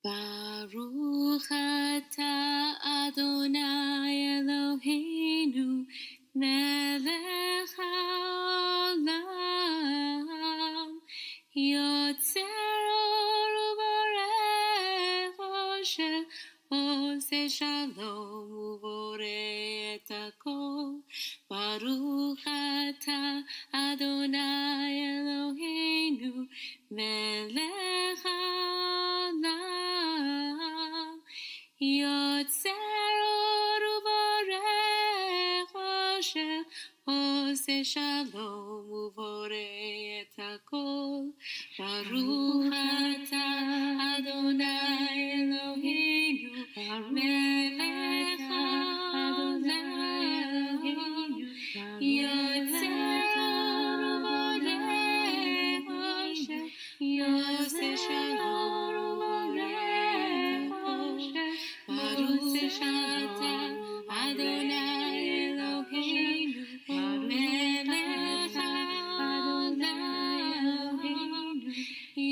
Baruch atah Adonai Eloheinu melech haolam yotzer or uborech osher oseh shalom uboreh et hakol Baruch atah Adonai Eloheinu melech haolam yotzer or uborech osher oseh shalom uboreh et hakol Baruch atah Adonai Eloheinu melech haolam yotzer or uborech osher oseh shalom uborech osher Baruch atah Adonai Eloheinu melech haolam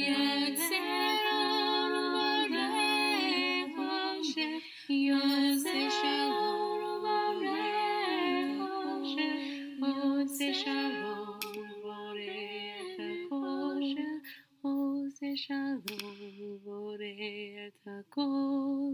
yotzer or uborech osher oseh shalom uborech osher oseh shalom uborech osher oseh shalom uborech hakol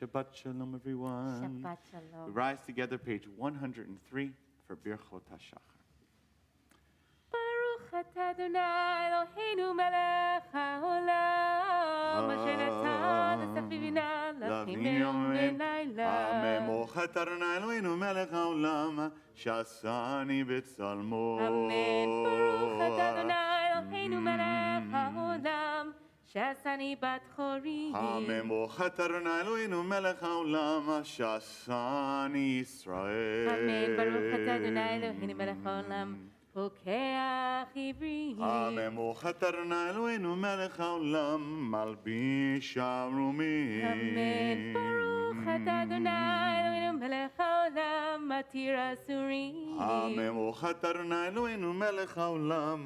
Shabbat Shalom, everyone. Shabbat Shalom. We rise together, page 103 for Birchot HaShachar. Baruch atah Adonai Eloheinu melech haolam asher natan l'safivina l'achim b'yom v'layla. Amen. Baruch atah Adonai Eloheinu melech haolam sha'asani b'tzalmo. Amen. Baruch atah Adonai Eloheinu melech haolam שעשני בת חורי. Amen. Baruch atah Adonai Eloheinu melech haolam sha'asani Yisrael. Amen. Baruch atah Adonai Eloheinu melech haolam פוקח עברי. Amen. Baruch atah Adonai Eloheinu melech haolam malbish arumim. Amen. Baruch atah Adonai Eloheinu melech haolam מתיר אסורים. Amen. Baruch atah Adonai Eloheinu melech haolam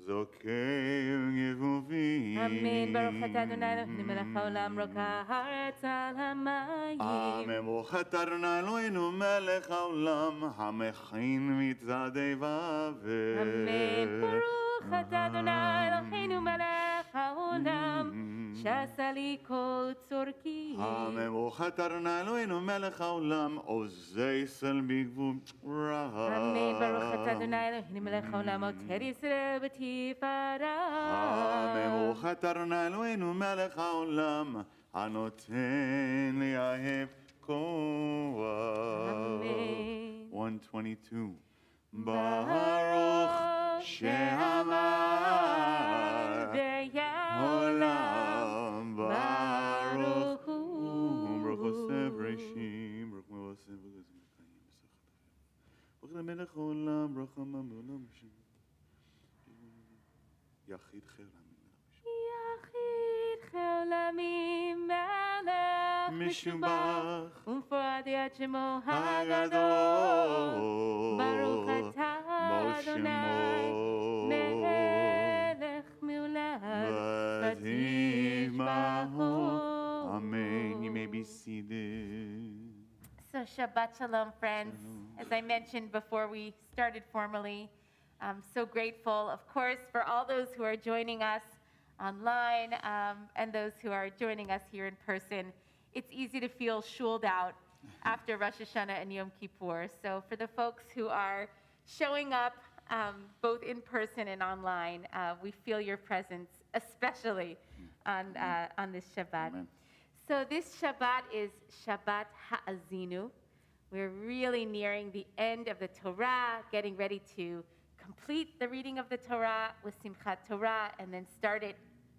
זוקר גבובים. אמן. ברוך אתה אדוני אלוהינו מלך העולם רוקה הארץ על המים. אמן. ברוך אתה אדוני אלוהינו מלך העולם המכין מצעדי בבל. אמן. ברוך אתה אדוני אלוהינו מלך העולם שעשה לי כל צורכי. המבורך אדוני אלוהינו מלך העולם, עוזי ישראל בגבול רב. אמן. ברוך אתה אדוני אלוהינו מלך העולם, עוטר ישראל בתפארה. המבורך אדוני אלוהינו מלך העולם, הנותן ליהב כוח. אמן. 122. ברוך שאמר העולם, ברוך הוא. ברוך עושה בראשים, ברוך מעושה וגזים וקיים בסך התחל. ברוך למלך העולם, ברוך עמם בעולם בשם. יחיד חיר יחיד חלמים מלך משובח ומפואר עד שמו הגדול. ברוך אתה אדוני מלך מעולה ותשבחו. Amen. You may be seated. So Shabbat Shalom, friends. As I mentioned before we started formally, I'm so grateful, of course, for all those who are joining us online and those who are joining us here in person. It's easy to feel shuled out after Rosh Hashanah and Yom Kippur. So for the folks who are showing up both in person and online, we feel your presence, especially on this Shabbat. Amen. So this Shabbat is Shabbat Ha'azinu. We're really nearing the end of the Torah, getting ready to complete the reading of the Torah with Simchat Torah and then start it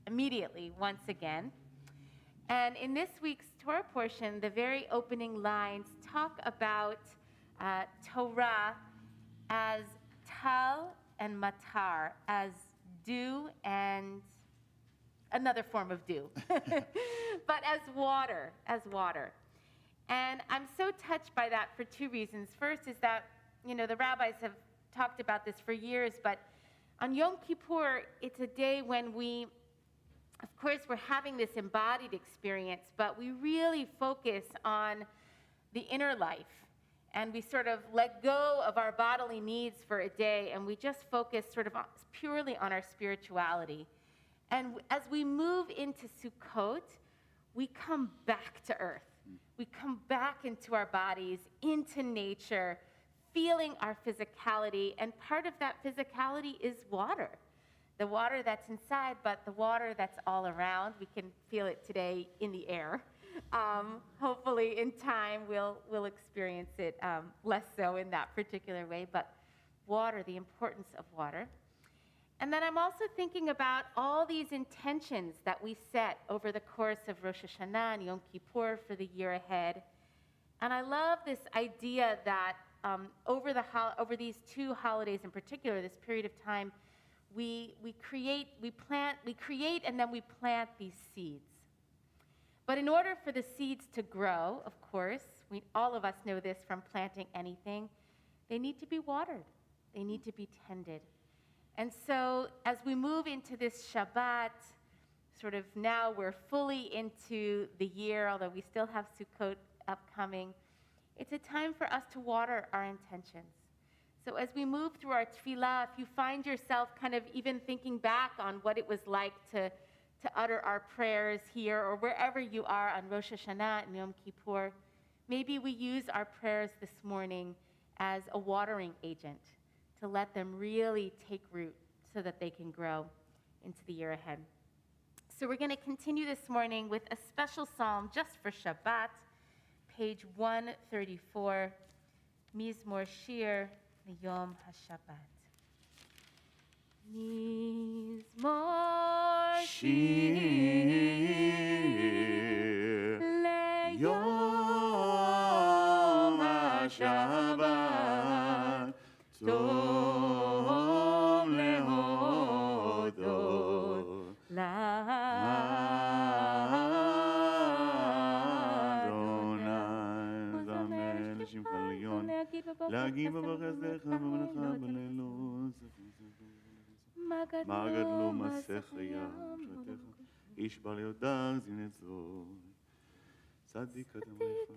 immediately once again. And in this week's Torah portion, the very opening lines talk about Torah as tal and matar, as dew and another form of dew, but as water, And I'm so touched by that for two reasons. First is that, the rabbis have talked about this for years, but on Yom Kippur, it's a day when we, of course, we're having this embodied experience, but we really focus on the inner life. And we sort of let go of our bodily needs for a day, and we just focus sort of purely on our spirituality. And as we move into Sukkot, we come back to earth. We come back into our bodies, into nature, feeling our physicality. And part of that physicality is water. The water that's inside, but the water that's all around. We can feel it today in the air. Hopefully in time we'll experience it less so in that particular way. But water, the importance of water. And then I'm also thinking about all these intentions that we set over the course of Rosh Hashanah and Yom Kippur for the year ahead. And I love this idea that over these two holidays in particular, this period of time, we create, and then we plant these seeds. But in order for the seeds to grow, of course, all of us know this from planting anything, they need to be watered. They need to be tended. And so as we move into this Shabbat, sort of now we're fully into the year, although we still have Sukkot upcoming, it's a time for us to water our intentions. So as we move through our tefillah, if you find yourself kind of even thinking back on what it was like to utter our prayers here or wherever you are on Rosh Hashanah and Yom Kippur, maybe we use our prayers this morning as a watering agent to let them really take root so that they can grow into the year ahead. So we're going to continue this morning with a special psalm just for Shabbat, page 134, Mizmor Shir Yom HaShabbat. Mizmor Shir Yom HaShabbat. Tom lehodot לאדוני, זמר לשמך עליון, להגיד בחסדך ובמלאכה בלילות. מה גדלו מעשיך ים שבטיך, איש בר ליודע זיני צבאות. צדיק אדם רפא.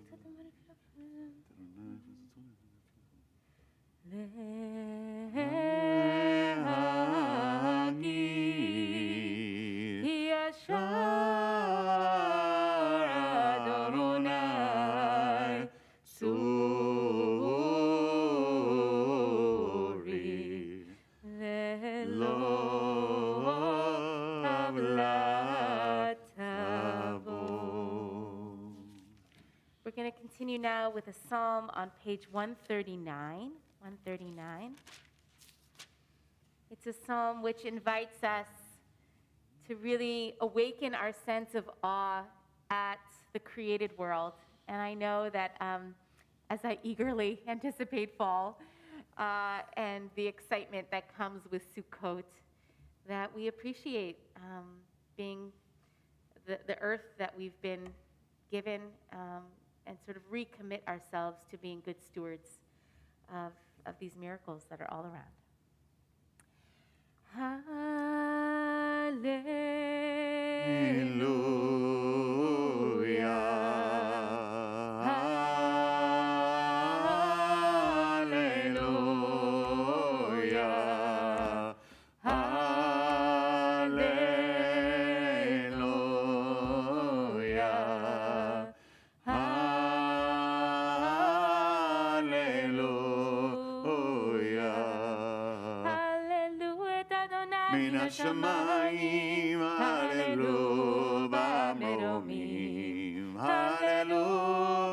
להגיד ישר with a psalm on page 139. 139. It's a psalm which invites us to really awaken our sense of awe at the created world. And I know that as I eagerly anticipate fall and the excitement that comes with Sukkot, that we appreciate being the earth that we've been given and sort of recommit ourselves to being good stewards of these miracles that are all around. מן השמיים, הללו במרומים, הללו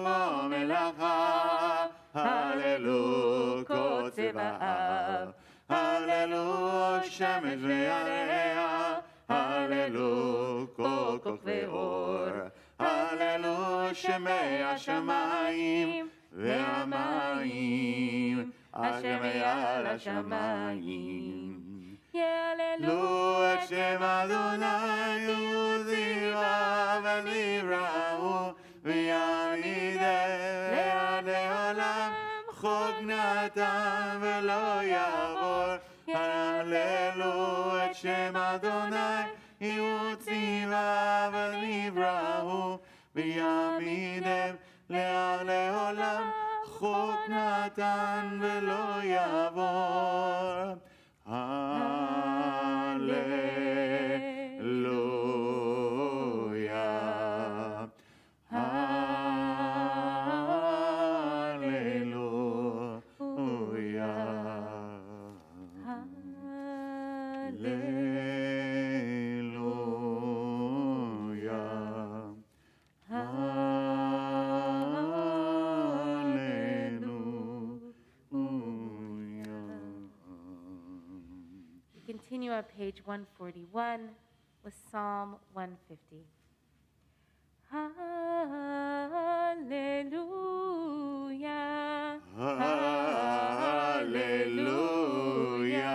במלאכה, הללו קוצב האב, הללו שמש וירח, הללו כל כוכבי אור, הללו שמי השמיים והמים, אשר מעל השמיים. לו את שם אדוני וזיווה ונבראו ויעמידם לעד לעולם חוק נתן ולא יעבור הללו את שם אדוני וזיווה ונבראו ויעמידם לעד לעולם חוק נתן ולא יעבור Hallelujah. Hallelujah. Continue on page 141 with Psalm 150. Hallelujah. Hallelujah.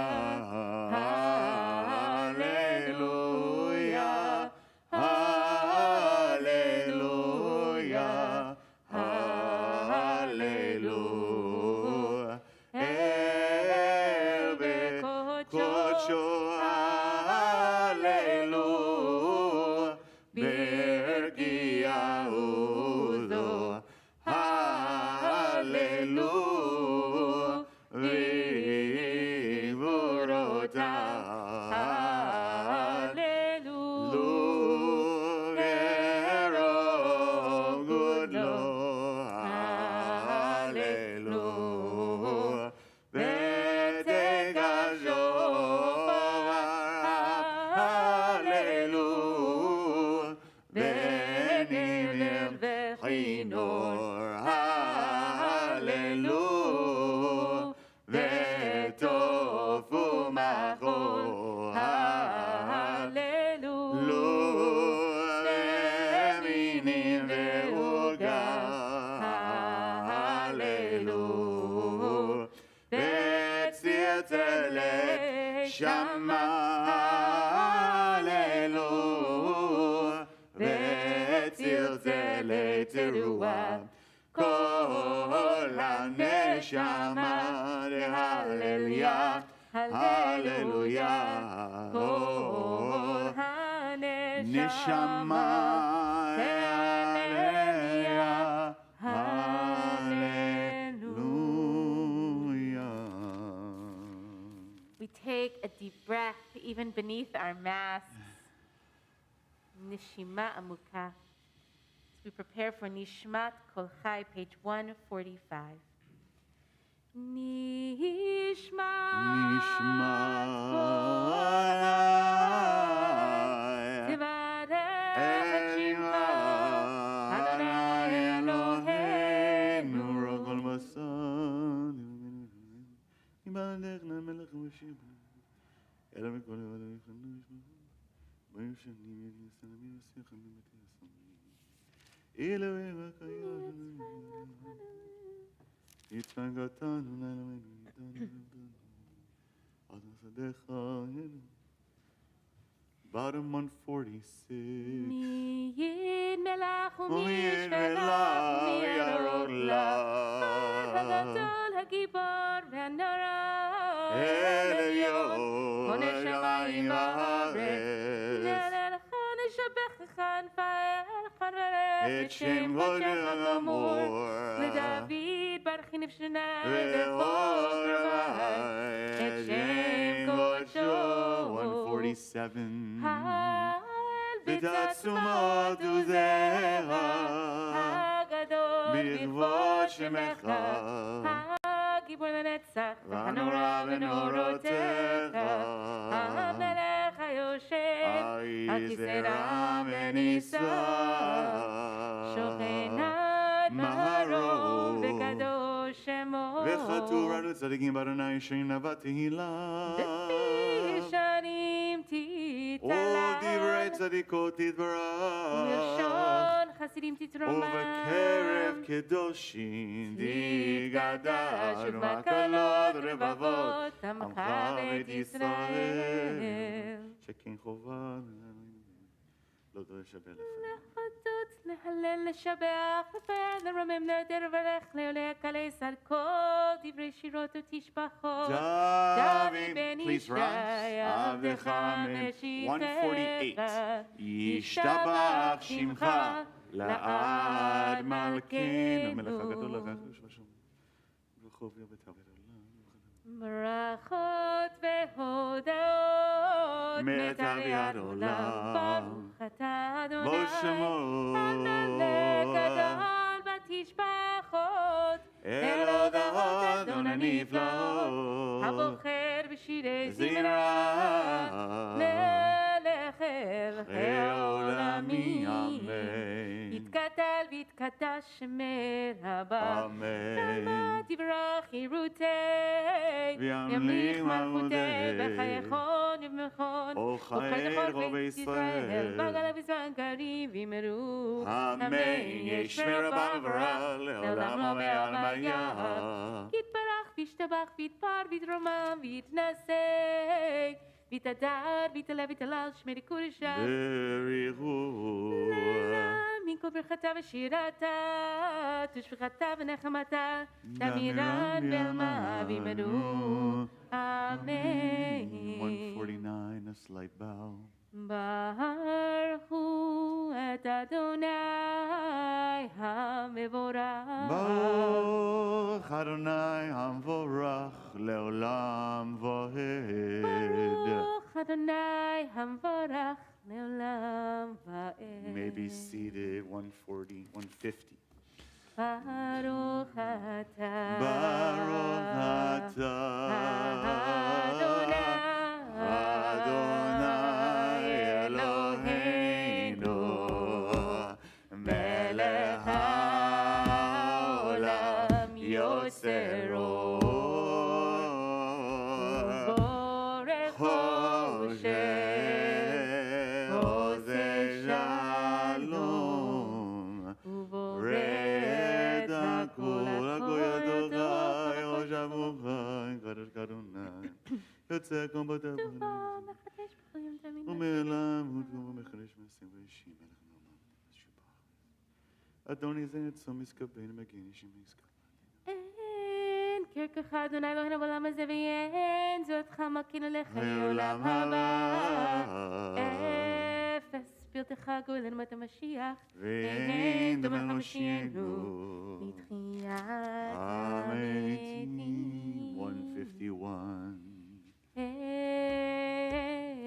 Hallelujah. Hallelujah. Hallelujah. El Bekocho. Hallelujah. Berkiaudo. Hallelujah. Vivorota. Hallelujah. Good Lord. Hallelujah. Hallelujah. Benim vechinor. Hallelujah. Vetofu macho. Hallelujah. Eminim ve'uga. Hallelujah. Betzirtzele shama. Hallelujah. Betzirtzele teruah. Kol haneshama de hallelujah. Hallelujah. Kol haneshama de hallelujah. Hallelujah. We take a deep breath even beneath our masks. Nishima Amuka. As we prepare for Nishmat Kol Chai, page 145. Nishmat Kol Chai. Tivarech Shimcha Adonai Eloheinu אלא מכל לבד יחנו ישמעו ביום שנים יסלמים יסיח מבתי הסומרים אלוהים הקיים התנגדתנו לאלוהינו איתנו עד השדך אלוהינו Bottom 146 מי יד מלך ומי ומי ישפלה ומי ירוד ירוד לה הגדול הגיבור והנורא אליון בונה שמיים וארץ הארץ נלך נשבחך נפארך ונברך את שם קודשך הגמור לדוד ברכי נפשנה וכל רבי את שם קודשו 147 בתעצומות עוזך הגדול בכבוד שמך הגיבור לנצח והנורא בנורותיך המלך היושב על כיסא רם ונישא שוכן עד מהרו וקדוש שמו וכתוב על צדיקים באדוני ישרים נאווה תהילה בפי ישרים תתעלה דברי צדיקות תתברך ולשון חסידים תתרומם ובקרב קדושים תגדל ומקלות רבבות עמך בית ישראל שכן חובה לא דורש הבל לחדות, להלל, לשבח, לפאר, לרומם, נדר ולך, לעולה הקלס על כל דברי שירות ותשבחות. דוד בן please rise. ישי, עבדך 148 משיחך, ישתבח שמך לעד מלכנו מלך הגדול הרחש ושום ברחוב יבטה ולעולם ברכות והודאות מתרי"ג עולם. ברוך אתה אדוני בו שמו המלך גדול בתשבחות אל הודעות אדון הנפלאות הבוחר בשירי זמרה מלך אלוהי העולמי העולמים אמן יתקדש ויתקדש שמך הבא אמן נעמה תברח חירותי וימליך מלכותי בחייכון ובמכון וכייך בישראל בגלה בזמן קריב ימרו אמן ישמר בנו ורע לעולם לא בעלמיה יתברך וישתבח ויתפר ויתרומם ויתנשא ויתהדר ויתעלה ויתהלל שמי קודשה בריחו מן כל ברכתה ושירתה תשבחתה ונחמתה תמירן בעלמה וימרו אמן 149 a slight bow ברכו את אדוני המבורך ברוך אדוני המבורך לעולם ועד ברוך אדוני המבורך לעולם ועד may be seated 150 ברוך אתה ברוך אתה אדוני אלוהינו מלך העולם יוצרו בורך חושך עושה שלום ובורא את הכל ידך יושב מוכן קדוש קדוני יוצא כמו בטבע ומעלם הודגום ומחדש מעשים ואישים מלך נאמן שפח אדוני זה נצום מסקבין מגן אישים מסקבין אין כרך אדוני אלוהינו בעולם הזה ואין זולתך מקינו לך לעולם הבא אפס פרטך גואלנו מת המשיח ואין דומה משיענו לתחיית המתים 151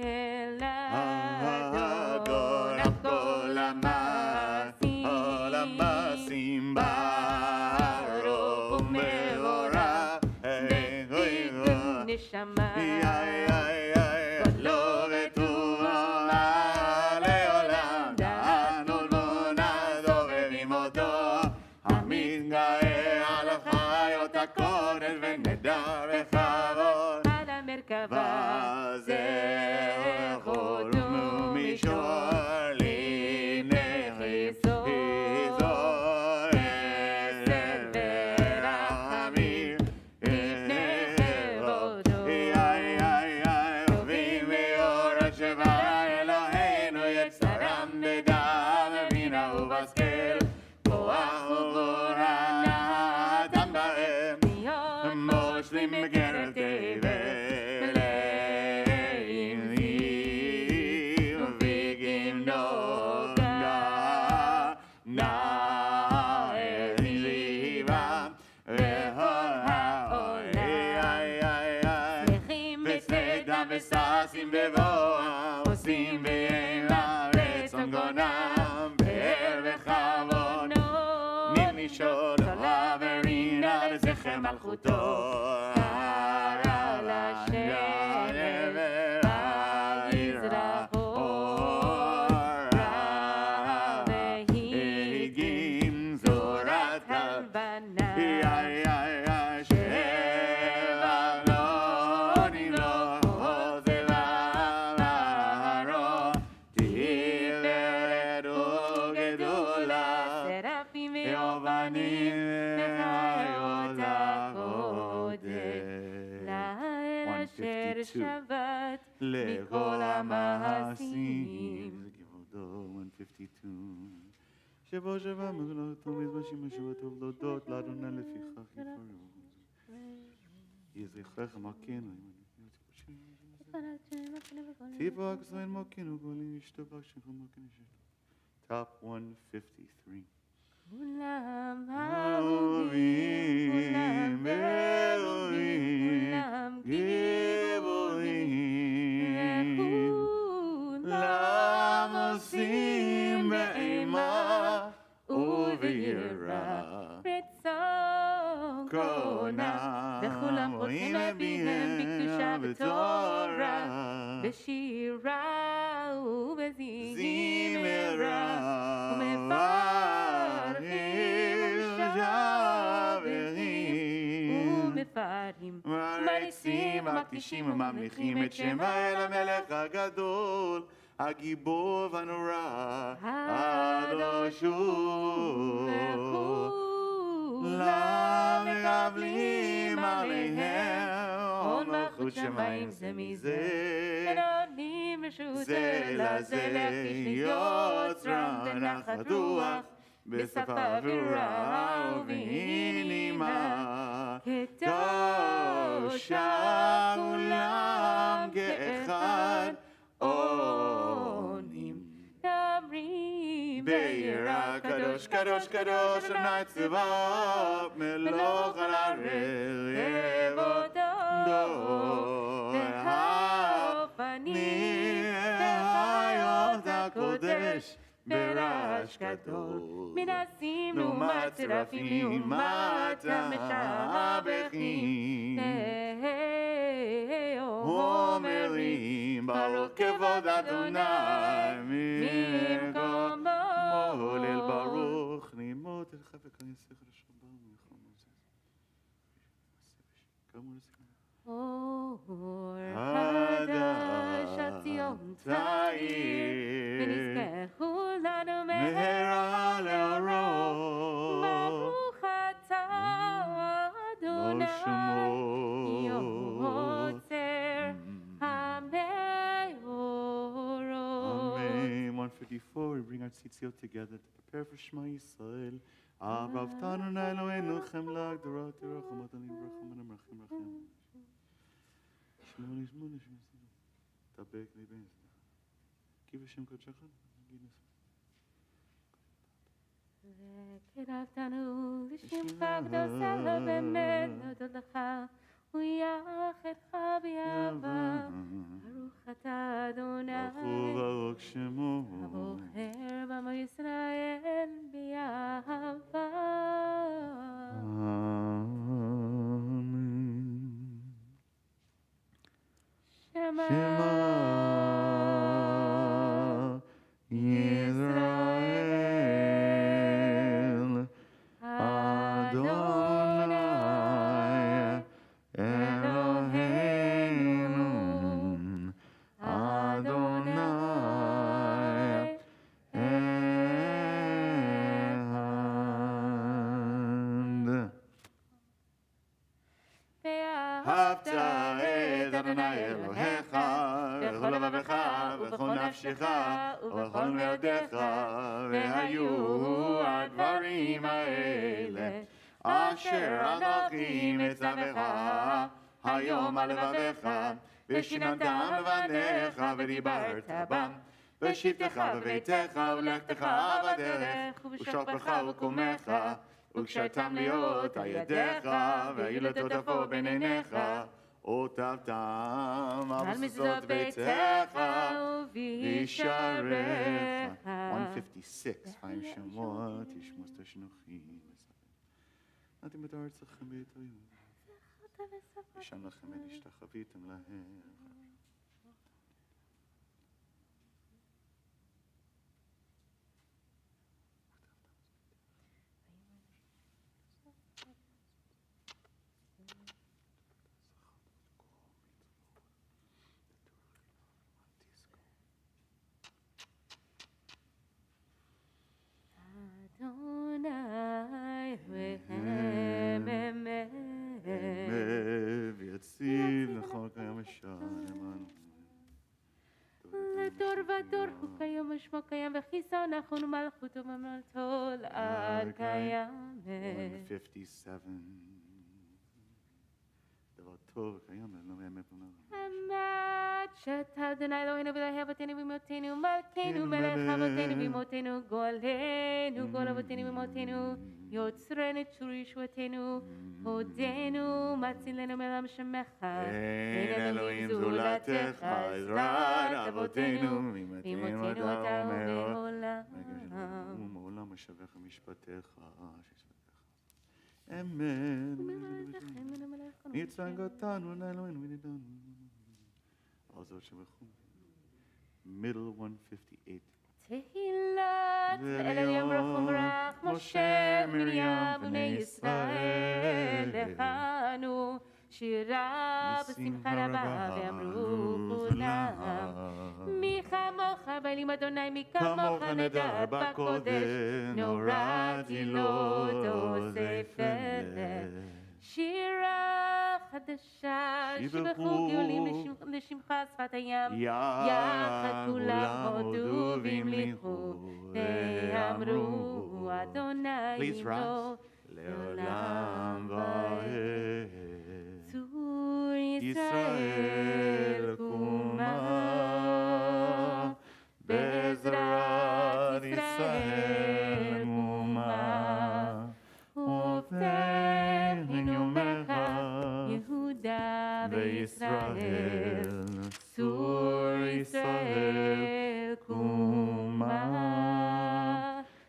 אל אדון כל המעשים ברוך ומבורך נשמה לא וטובה לעולם דענו תבונתו ובמותו המתגאה על החיות הקודש ונדע וכבוד על המרכבה בכל העולם. שמחים בצאתם וששים בבואם, עושים בהמה רצון גונם, באר וכבוד נמני שוד, תולה ורינה לזכר מלכותו. על השם ויזרחו רע והגים זורת הלבנה. שבע לא נמלוך עוזבה להרו, תפארת וגדולה, סרפים ויובנים וחיות הקודש. לאל אשר שבת מכל המעשים. כבודו, 152. שבו שבע מגלותו מזבשים משובתו ולהודות לאדוני לפיכך יפרו. יהיה זכרך מקינו. תיבק זוין מקינו גולים ישתבק שכו מקינו שתו. Top 153. כולם אהובים, כולם ראויים, כולם גיבורים, וכולם עושים באימה וביראה רצון קונה, וכולם פותחים לפיהם בקדושה בתורה, בשירה ובזמרה, ומפארים ומריצים ומקדישים וממליכים את שם האל המלך הגדול, הגיבור והנורא, הקדוש הוא. וכולם מקבלים עליהם עול מלכות שמיים זה מזה, ונותנים רשות זה לזה להקדיש ליוצרם בנחת רוח, בשפה ברורה ובנעימה, קדושה כולם כאחד עונים, אומרים ביראה קדוש קדוש קדוש אדוני צבאות, מלוך על הארץ כבודו, והאופנים וחיות הקודש ברעש גדול, מנסים לעומת צרפים לעומת המשבחים, אומרים ברוך כבוד אדוני ממקומו ליל ברוך נעימות אל חפק הנסך לשבת ולחמוז. אור חדש הציון תאיר, ונזכה כולנו מהרה לאורו. ברוך אתה אדוני יוצר המאורות. Amen. 154, we bring our tzitzit together to prepare for Shema Yisrael. Ahavtanu na Eloheinu chemla gdura tiracham atalim vracham anam rachim rachim. שמונה שמסידו. תבק ליבן. כי בשם קודשך נגיד נסו. וקרבתנו לשמך קדושה באמת להודות לך ויחדך באהבה. ברוך אתה אדוני ברוך שמו הבוחר בעמו ישראל באהבה. Shema Yisrael Adonai Eloheinu Adonai Echad. ואהבת את אדוני אלוהיך בכל לבבך ובכל נפשך ובכל מאודיך, והיו הדברים האלה אשר אנוכי מצווך היום על לבביך, ושיננתם לבניך ודיברת בם, בשבתך בביתך ולכתך בדרך ובשוכבך ובקומך וקשרתם להיות על ידיך, והיו לטוטפו בין עיניך, אותבתם על מזוזות ביתך וישעריך. 156, חיים שמות, ישמוס תשנוכי. נתתם את ארצכם ביתו, ושם לכם את השתחוויתם להם. אדוני אלוהיהם ויציב לכל קיים ושם למענו. לדור ודור הוא קיים ושמו קיים וחיסון נכון ומלכות וממלכתו לעד קיים. 157. דבר טוב קיים לא באמת פונה. אמת שאתה אדוני אלוהינו ואלוהי אבותינו ואמותינו מלכנו מלך אבותינו ואמותינו גואלנו גואל אבותינו ואמותינו יוצרנו צור ישועתנו הודינו מצילנו מעולם שמך אין אלוהים זולתך עזרת אבותינו ואמותינו אתה ומעולם ומעולם משבח משפטיך אמן. יצנג אותנו לאלוהינו ונידנו. עזור שבחום. Middle 158. תהילת לאל יום רחום רך משה מרים בני ישראל לכנו שירה בשמחה רבה ואמרו כולם מי כמוך באלים אדוני מי כמוך נדר בקודש נוראתי לא תוספת שירה חדשה שבחו גאולים לשמך שפת הים יחד כולם הודו והמליכו ואמרו אדוני לא לעולם ועד צור ישראל קומה בעזרת ישראל קומה ובתהינו מלך יהודה וישראל צור ישראל קומה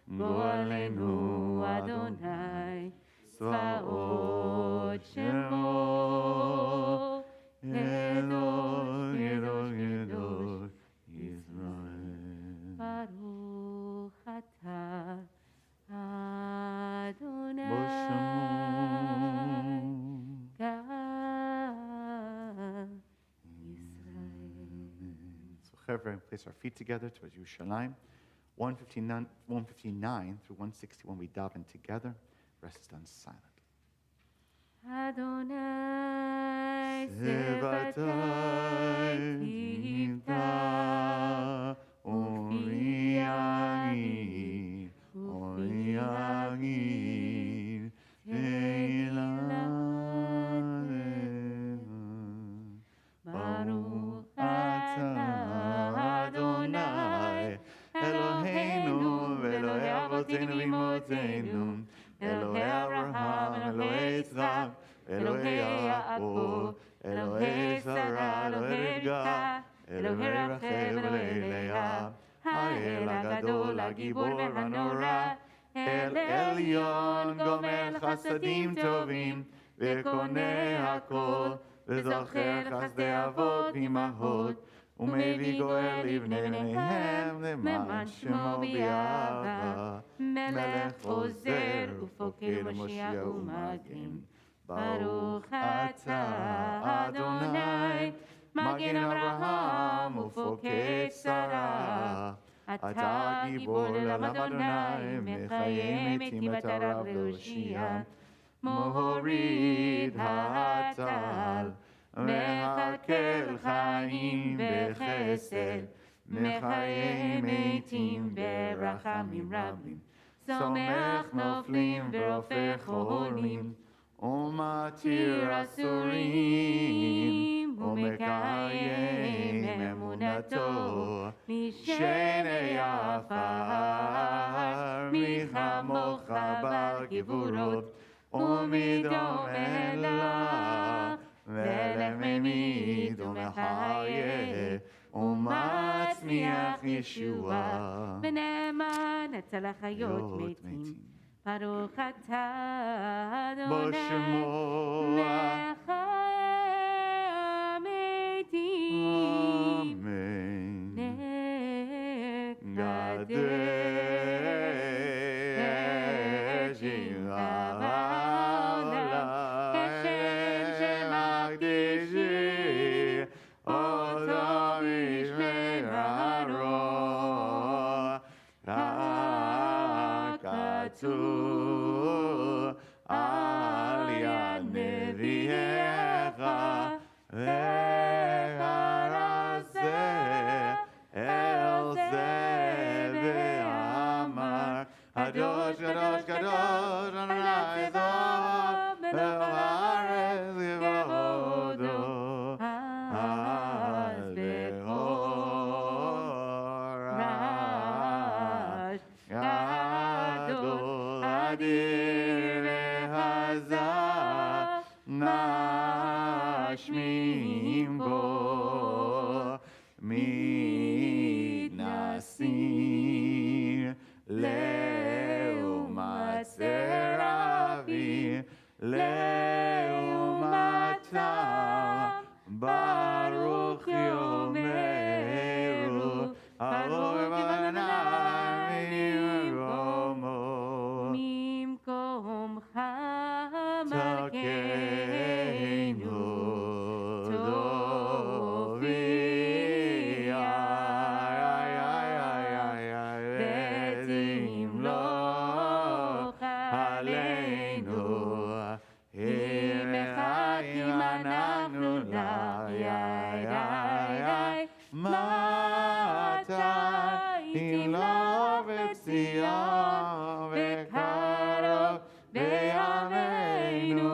גואלנו אדוני צבאות שמו גדול גדול גדול ישראל ברוך אתה אדוני God Israel. So Chevron, place our feet together towards Yerushalayim. 159 through 161 we daven together. Rest is done silently. Adonai Sevatai Tivta Uriagi Uriagi Teiladecha Baruch Atah Adonai Eloheinu ve'Elohei Avotenu v'Imotenu Elohei Abraham, Elohei Yitzchak, Elohei Yaakov, Elohei Sarah, Elohei Rivka, Elohei Rachel, Elohei Leah, האל הגדול, הגיבור והנורא, אל עליון גומל חסדים טובים, וקונה הכל, וזוכר חסדי אבות ואימהות, ומביא גואל לבני בניהם למען שמו באהבה. מלך עוזר ופוקד מושיע ומגן. ברוך אתה אדוני מגן אברהם ופוקד שרה. אתה גיבור לעם אדוני מחיים את מטריו להושיע. מוריד הטל מחכה חיים בחסד, מחיי מתים ברחמים רבים, סומך נופלים ורופא חולים, ומתיר אסורים, ומקיים אמונתו, משני עפר מי כמוך בגבורות ומדומה לך ולמי דומה חיה ומצמיח ישועה ונאמן אצל החיות מתים ברוך אתה אדוני בשמו מחיי המתים אמן נקדש שמך בעולם כשם שמקדישים אותו משמרו רק כתוב על יד נביאך וחרזה אל זה ואמר קדוש קדוש קדוש אדוני צבאות בארץ כבודו אז בכור רעש גדול אדיר והזע משמיעים בו מתנסים לעומת סרבים לעומתם ברוך יאמרו ברוך אדוני ממקומך מלכנו טובי ותמלוך עלינו אם אנחנו מתי תמלוך בציון וקרוב בימינו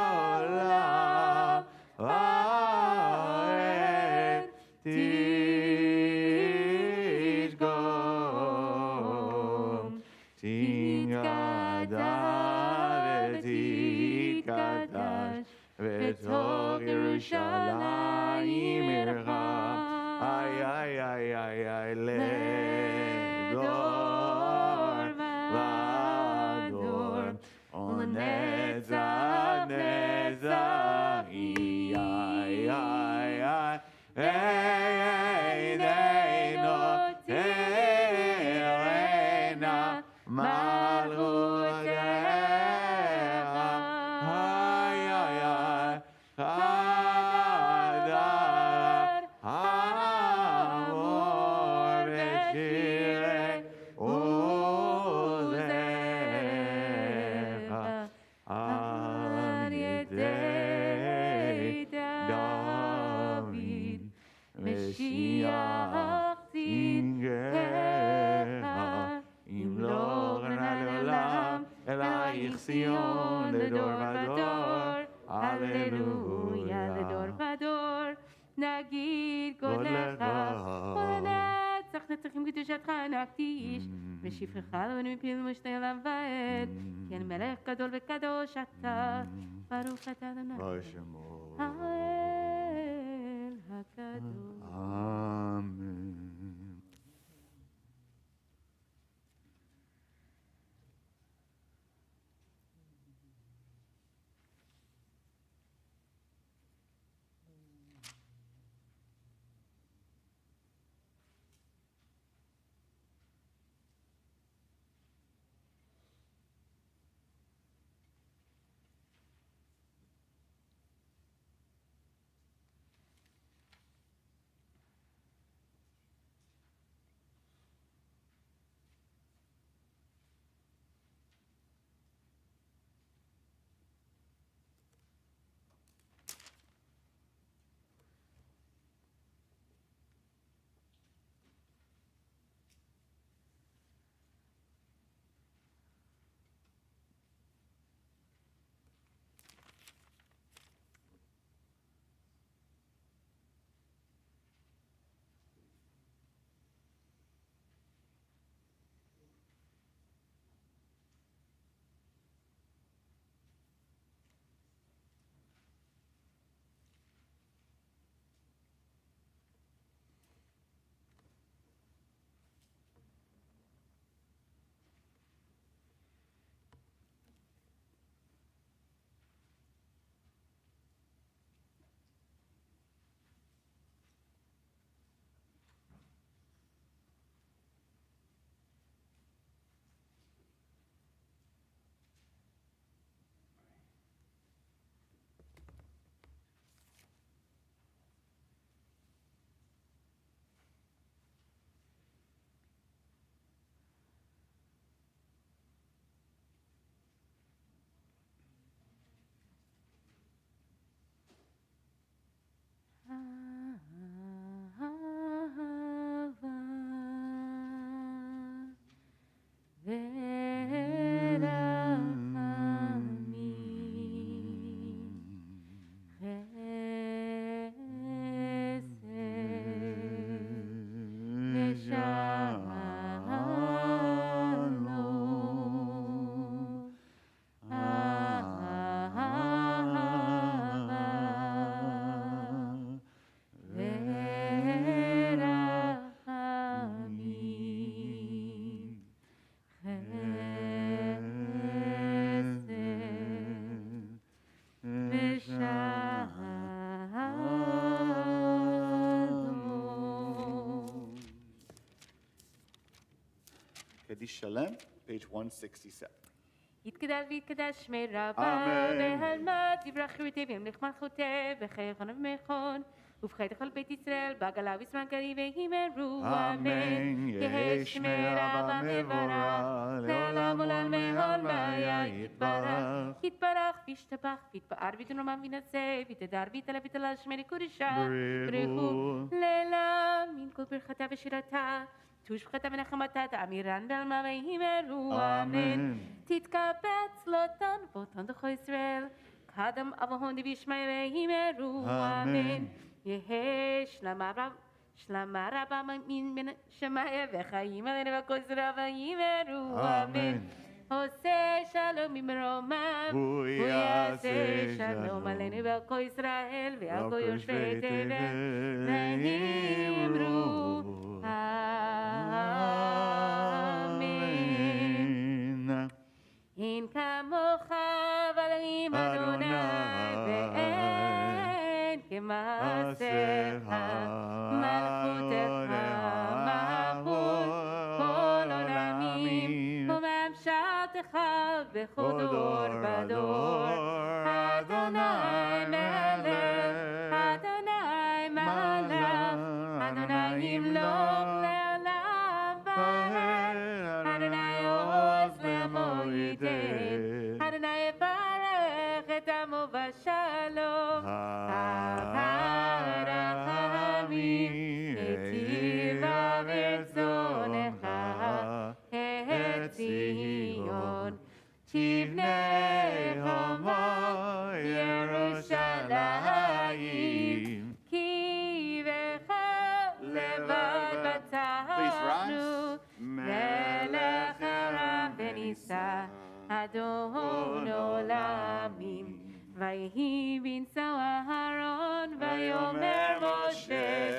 לעולם ועד תשגום תתגדל ותתקדש בתוך ירושלים עירך איי איי איי איי איי לדור ודור ולנצח נצח איי איי איי איי עינינו תראינה מלכותך איי איי איי חדר אמור בשירי עוזך על ידי דוד משיח צדקך ימלוך לעולם אלייך ציון לדור ודור הללויה לדור ודור נגיד גודלך ולנצח נצחים קדושתך נקדיש ושפחך לבנים מפינו משתה עולם ועד כי אני מלך גדול וקדוש אתה ברוך אתה אדוני בשמו האל הקדוש אמן Shalem, page 167. יתקדש ויתקדש שמי רבה, אמן. והלמד יברח חירותי וימלך מלכותי, וחייכון ובמכון, ובחי תכל בית ישראל, בעגלה וזמן קריב והימרו, אמן. יהי שמי רבה מברך, לעולם עולם ועולם והיה יתברך, יתברך וישתבח, ויתפאר ויתרומם וינשא, ויתהדר ויתעלה ויתהלל שמי קודשה, ברכו לילה מן כל ברכתה ושירתה, תושבחתה ונחמתה, תאמירן בעלמה והימרו, אמן. תתקבץ לוטן ואותן דחו ישראל, קדם אבהון דבישמעי והימרו, אמן. יהי שלמה רבה מן שמעי וחיים עלינו וכל ישראל והימרו, אמן. עושה שלום ממרומם, הוא יעשה שלום עלינו ועל כל ישראל ועל כל יושבי תבל, והימרו, אמן. אין כמוך ואלוהים אדוני ואין כמעשיך, מלכותך מלכות כל עולמים וממשלתך בכל דור ודור. אדוני מלך, אדוני מלך, אדוני ימלוך לעולם ועד, אדוני עוז לעמו ייתן, אדוני יברך את עמו בשלום. אהבת רחמים היטיבה ברצונך את ציון, תבנה חומה ירושלים, כי בך לבד בטחנו, מלך הרם ונישא, אדון עולמים. ויהי בנשוא אהרון ויאמר משה,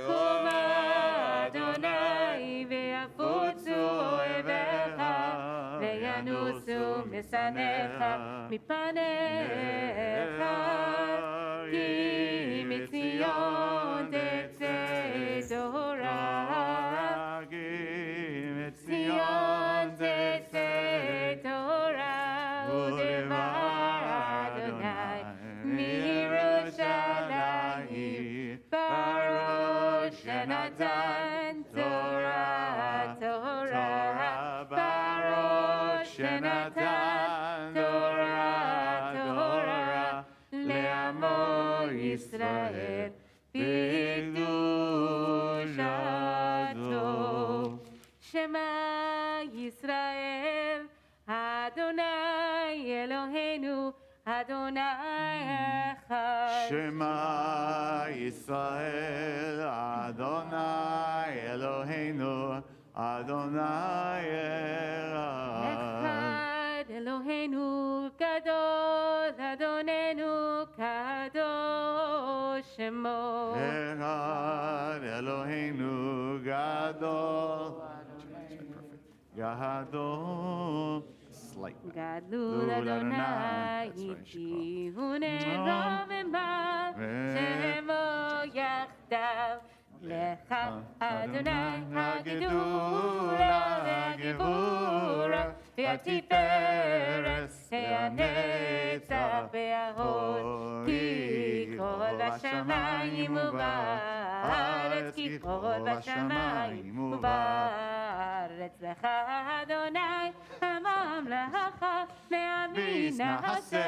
קומה אדוני ויפוצו אויביך וינוסו משנאיך מפניך, כי מציון תצא תורה, ציון תצא תורה, ודבר אדוני מירושלים, ברוך שנתן תורה, תורה, ברוך שנתן תורה, תורה, לעמו ישראל בקדושתו. שמע ישראל, אדוני אלוהינו, אדוני אחד. שמע ישראל, אדוני אלוהינו, אדוני אחד. אחד אלוהינו גדול, אדוננו קדוש שמו. אחד אלוהינו גדול, גדול. Slightly. גדול אדוני איתי ונרום ומה שמו יחדיו, לך אדוני הגדולה והגיבורה והתפארת והנצח וההוד, כי כל בשמיים ובארץ, כי כל בשמיים ובארץ, לך אדוני הממלכה מעמי נעשה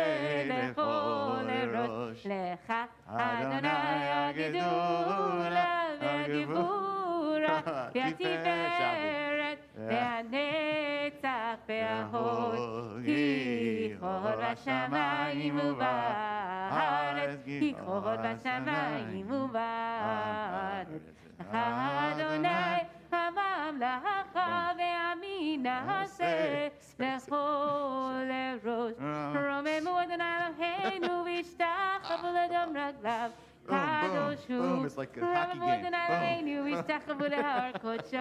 לכל ראש, לך אדוני הגדולה והגיבורה והתפארת והנצח וההוד, כי כל בשמיים ובארץ, כי כל בשמיים ובארץ, לך אדוני הממלכה ועמי נעשה לכל ראש. רוממו אדוני אלוהינו וישתחוו לדם רגליו, קדוש הוא. רוממו אדוני אלוהינו וישתחוו להר קודשו,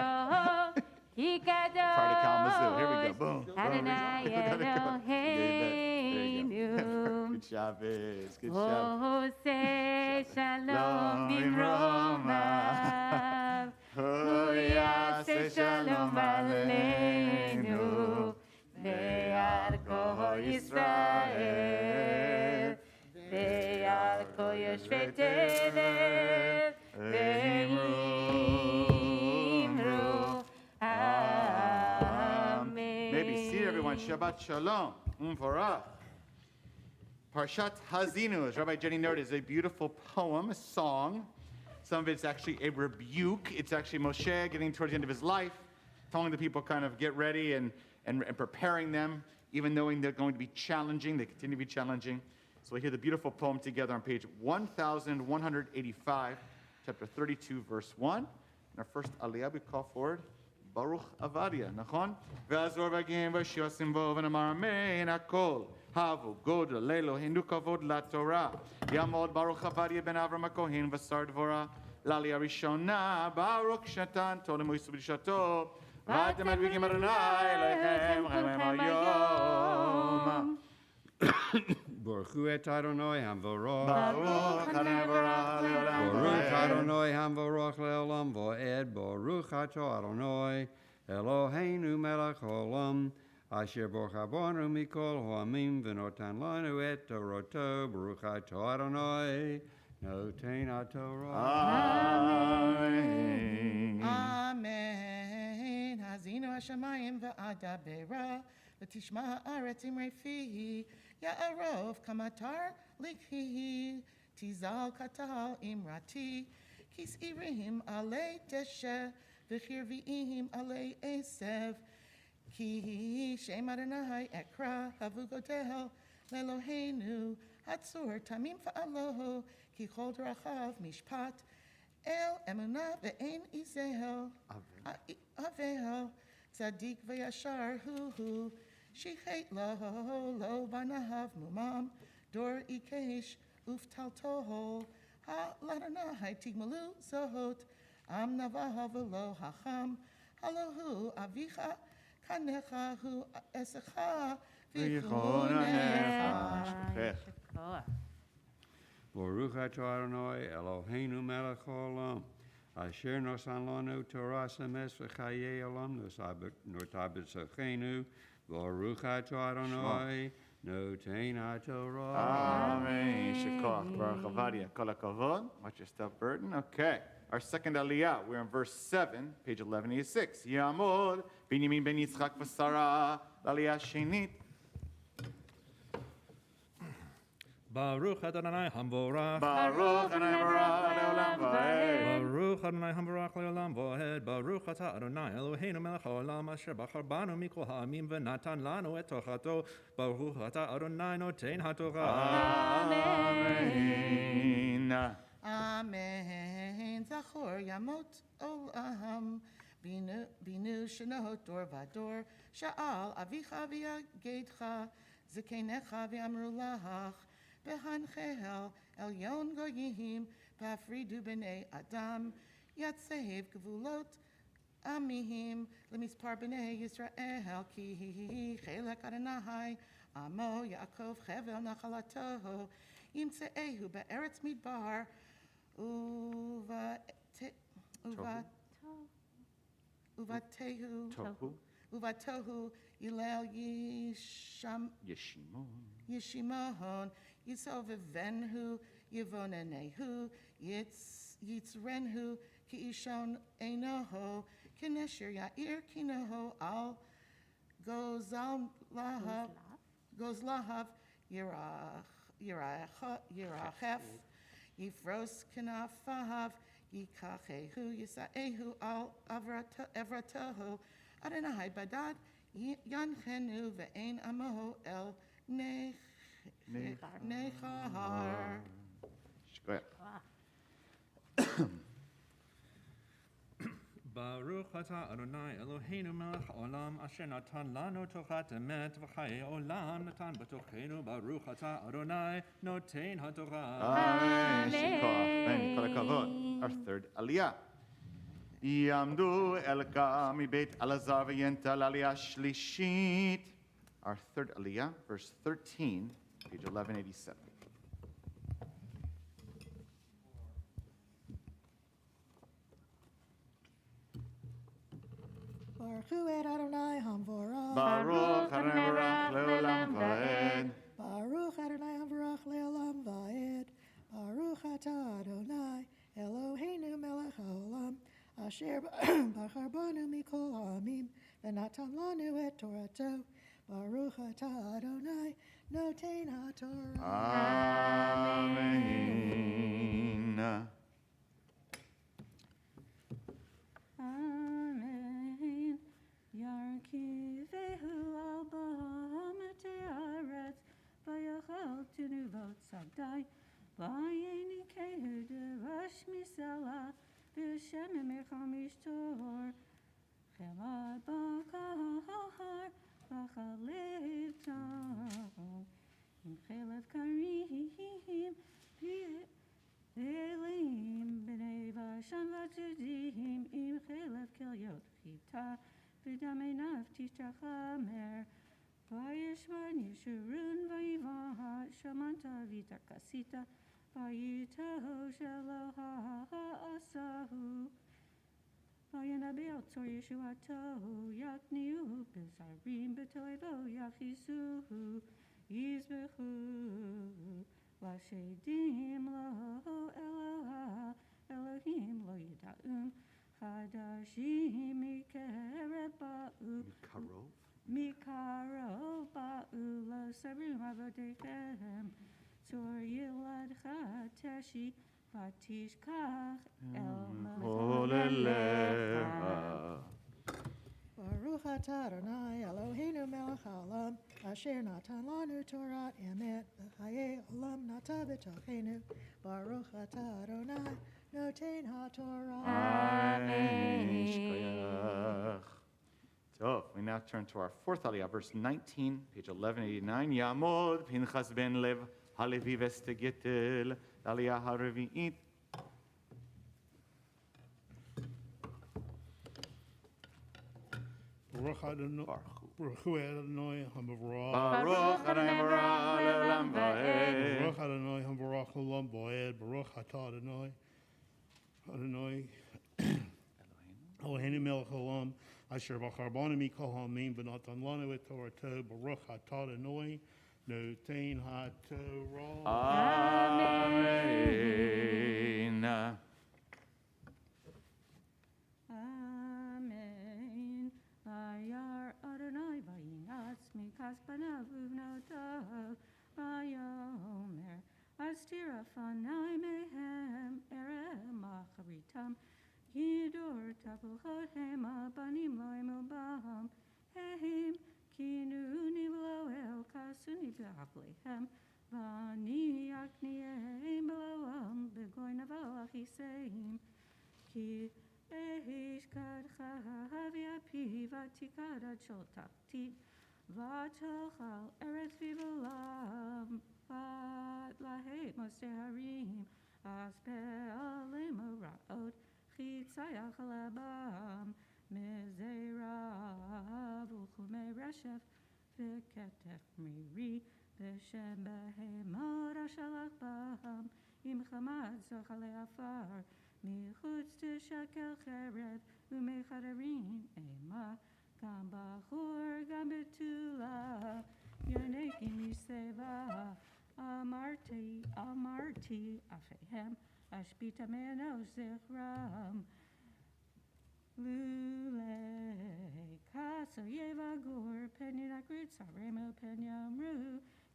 כי קדוש אדוני אלוהינו. Good Shabbos, good Shabbos. עושה שלום במרומיו, הוא יעשה שלום עלינו. Yisrael, ve'al kol yoshvei tevel, ve'imru, Amen. Maybe see everyone. Shabbat Shalom. Umvarach. Parshat Hazinu, as Rabbi Jenny noted, is a beautiful poem, a song. Some of it's actually a rebuke. It's actually Moshe getting towards the end of his life, telling the people kind of get ready and preparing them, even knowing they're going to be challenging. They continue to be challenging. So we hear the beautiful poem together on page 1185, chapter 32, verse 1. In our first aliyah, we call forward Baruch Avadia, nachon? Ve'azor v'agim v'shiosim bo v'namar amein hakol. Havu god le'Eloheinu kavod laTorah. Yamod Baruch Avadia ben Avram HaKohen v'sar dvorah. L'aliyah rishona Baruch shatan tolem u'yisu b'rishato. V'atem advikim Adonai lechem chamem hayom. Baruch hu et Adonai hamvorach. Baruch Adonai le'olam Baruch va'ed. Adonai hamvorach le'olam va'ed. Baruch ato Adonai Eloheinu melech haolam. Asher baruch abonu mikol ha'amim v'notan lanu et toroto. Baruch ato Adonai noten haTorah. Amen. Amen. Hazinu hashamayim v'adabera v'tishma ha'aretz imrei fihi ya'arov kamatar likhihi tizal katal imrati kis irihim alei teshe v'chirvi'ihim alei esev ki shem Adonai ekra havugodel le'Eloheinu hatzur tamim fa'alohu ki chol drachav mishpat El emunah ve'en izehel avehel tzadik ve'yashar hu shichet lo banahav mumam dor ikesh uftaltoho ha ladonai tigmalu zohot am navahav lo hacham halahu avicha kanecha hu esecha v'chunecha. Shikoah. Baruch ato Adonai Eloheinu melech haolam. Asher nosan lanu Torah semes v'chayei olam notabit sochenu. Baruch ato Adonai noten haTorah. Amen. Shikoach. Baruch Avadia. Kol hakavod. Watch your step burden. Okay. Our second aliyah. We're in verse 7, page 1186. Yamod Binyamin ben Yitzchak v'Sara. Aliyah shenit. Baruch Adonai Hamvorach. Baruch Adonai Barach le'olam va'ed. Baruch Adonai Hamvorach le'olam v'ohed. Baruch Ata Adonai Eloheinu melech haolam asher bachar banu mikol ha'amim v'natan lanu et tochato. Baruch Ata Adonai noten haTorah. Amen. Amen. Zachor yamot olam binu shenot dor vador sha'al avicha v'yagedcha zikenecha v'amru lach behanchel elyon goyim b'afridu b'nei adam yatsev gvulot amihim lemispar b'nei Yisrael ki chelek Adonai amo Yaakov chevel nachalatoho yimtzeehu be'eretz midbar Uvatohu Yilel Yishimon Yisovevenhu Yivonenehu Yitzrenhu Kiishon Enoho Kinesher Yair Kinoho Al Gozlahav Yirachef Yifros Kinafahav Yikachehu Yisaehu Al Evratohu Adonai Badad Yanchenu Ve'en Amoho El Nechahar. Baruch Ata Adonai Eloheinu melech haolam asher natan lanu tochat emet v'chayei olam natan b'tochenu. Baruch Ata Adonai noten haTorah. Amen. Shikoach. Amen. Kol hakavod. Our third aliyah. Yamdu elka mi beit Elazar v'yenta l'aliyah shlishit. Our third aliyah, verse 13, page 1187. Baruch hu et Adonai hamvorach. Baruch Adonai Barach le'olam va'ed. Asher Bachar Banu Mikol Amim, Venatan Lanu et Torato, Baruch Atah Adonai, Notein HaTorah. Amen. Amen. Yarkivehu al bahamate aretz, vayachal tenuvot sagdai, vayenikehu derash misela, v'shem emechamish tor, chelad bakahar, v'chalev tam, v'chelev karim, Elim b'nei v'ashan v'tzudim im chelev kelyot chita v'damenav tishachamer v'yeshvan yeshurun v'yivaha shamanta v'takasita v'yitaho shelo ha'asahu v'yanabe al tzor yeshuatahu yakniu b'zarim b'toevo yachisuhu yizbechu Vashedim lo Eloha, Elohim lo yida'um, Chadashim mikarov ba'u, mikarov ba'u, lo sarum avodechem, tzor yiladcha teshi, vatishkach el Olelecha. Baruch atah Adonai Eloheinu melech haolam, asher natan lanu Torah emet, v'chayei olam nata b'tochenu. Baruch atah Adonai notein haTorah. Amen. Shkoyach. So we now turn to our fourth aliyah, verse 19, page 1189. Yamod Pinchas ben Lev halevi v'stegetel, aliyah harevi'it. Baruch Adonai, Baruch Adonai HaMavarach. Baruch Adonai Barach Le'olam Va'ed. Baruch Adonai HaMavarach Le'olam Va'ed. Baruch Atah Adonai, Adonai Eloheinu melech haolam, asher bachar banu mikol ha'amim v'natan lanu et Torato. Baruch Atah Adonai, notein haTorah. Amen. Amen. Vayar Adonai vayinatz mikas panav uvnotav vayomer astira fanai mehem erem acharitam yidor tapuchot hema banim loim ubaham hehim kinuni v'lo el kasuni b'avlehem vani akniyeim b'loam b'goy naval achiseim ki Eish kad chavia piva tikada choltakti vatochal eretz vivolam vat lahet mosteharim aspe alim raot chitzayach labam mezerav uchume reshef v'ketef miri v'shem behemot ashalach baham im chamad zochale afar Michutz tishakel cherev u'mechadarim ema gam bachur gam betula yonekim yiseva amarti afehem ashpita menos zichram lulei kaso yevagur penyan agrid saremo penyamru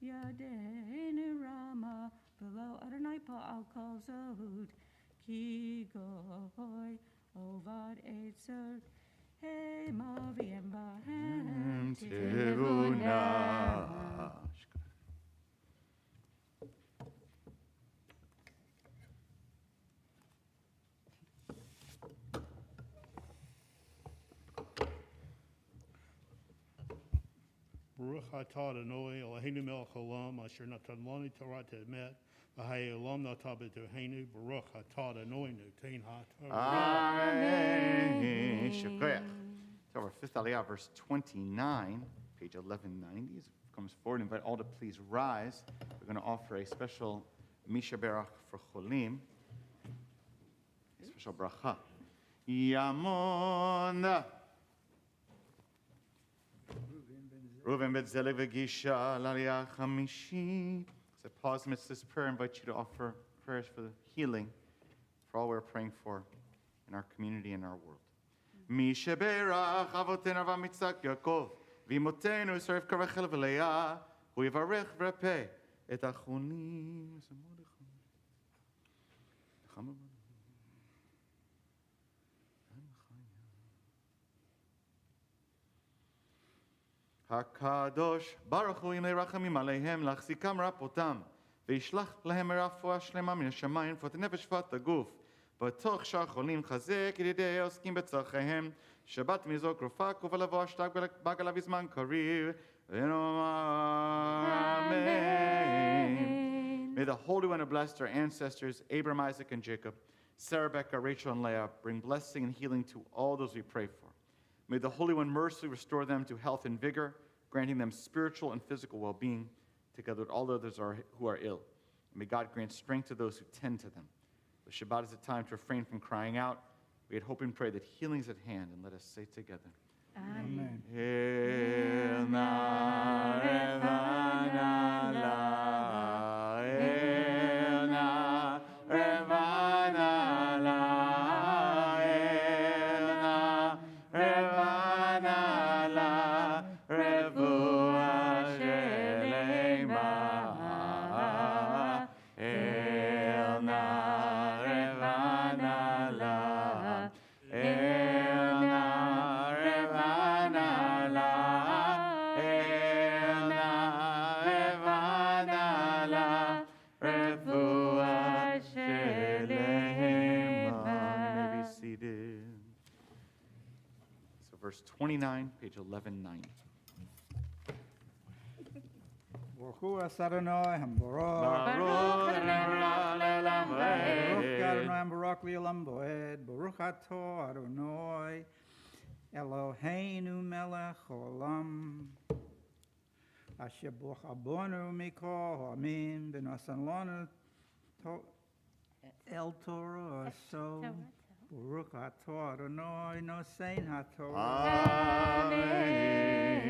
yadeinu rama below Adonai pa'al kol zod Ki goy ovad etzot hey maviem bahem Tevuna. Baruch Atah Adonai Eloheinu melech haolam, asher natan lanu Torah emet. V'ha'olam nata b'tochenu. Baruch Atah Adonai notein haTorah. Amen. Shkoyach. So our fifth aliyah, verse 29, page 1190. As it comes forward, invite all to please rise. We're going to offer a special Misha Berach for Cholim. A special bracha. Yamon. Reuven ben Zelig v'gisha l'aliyah chamishit. As I pause amidst this prayer, I invite you to offer prayers for the healing, for all we're praying for in our community and our world. Mi sheberach avotenu v'mitzak Yaakov, v'imotenu Yisrael kavachel v'leah, hu yivarech v'repeh et achonim. HaKadosh Baruch Hu Imlei Rachamim Aleihem Lachzikam Rapotam V'yishlach Lehem Refuah Shlema Min HaShamayim Fot HaNefesh Fot HaGuf B'toch Shar Cholim Chazek Yedidei Oskim B'tzachehem Shabbat Mizok Rofak U'V'levo Ashtag B'Galav Izman Karir Amen. May the Holy One who blessed our ancestors Abraham, Isaac, and Jacob, Sarah, Rebecca, Rachel, and Leah bring blessing and healing to all those we pray for. May the Holy One mercifully restore them to health and vigor, granting them spiritual and physical well-being, together with all others who are ill. And may God grant strength to those who tend to them. The Shabbat is a time to refrain from crying out. We had hope and pray that healing is at hand, and let us say together. Amen. El na revana la, el na revana la, el na revana la, revuah shelema. El na revana la, el na revana la, el na revana la, revuah shelema. You may be seated. So verse 29, page 1190. Baruch Hu Adonai Hamborah. Baruch Adonai le'olam Baruch va'ed. Adonai Baruch Le'olam Va'ed. Baruch Atah Adonai Eloheinu Melech Haolam. Asher b'chabonu mikol ha'amim v'nasan lanu el Torah so. Baruch Atah Adonai Nosein HaTorah. Amen.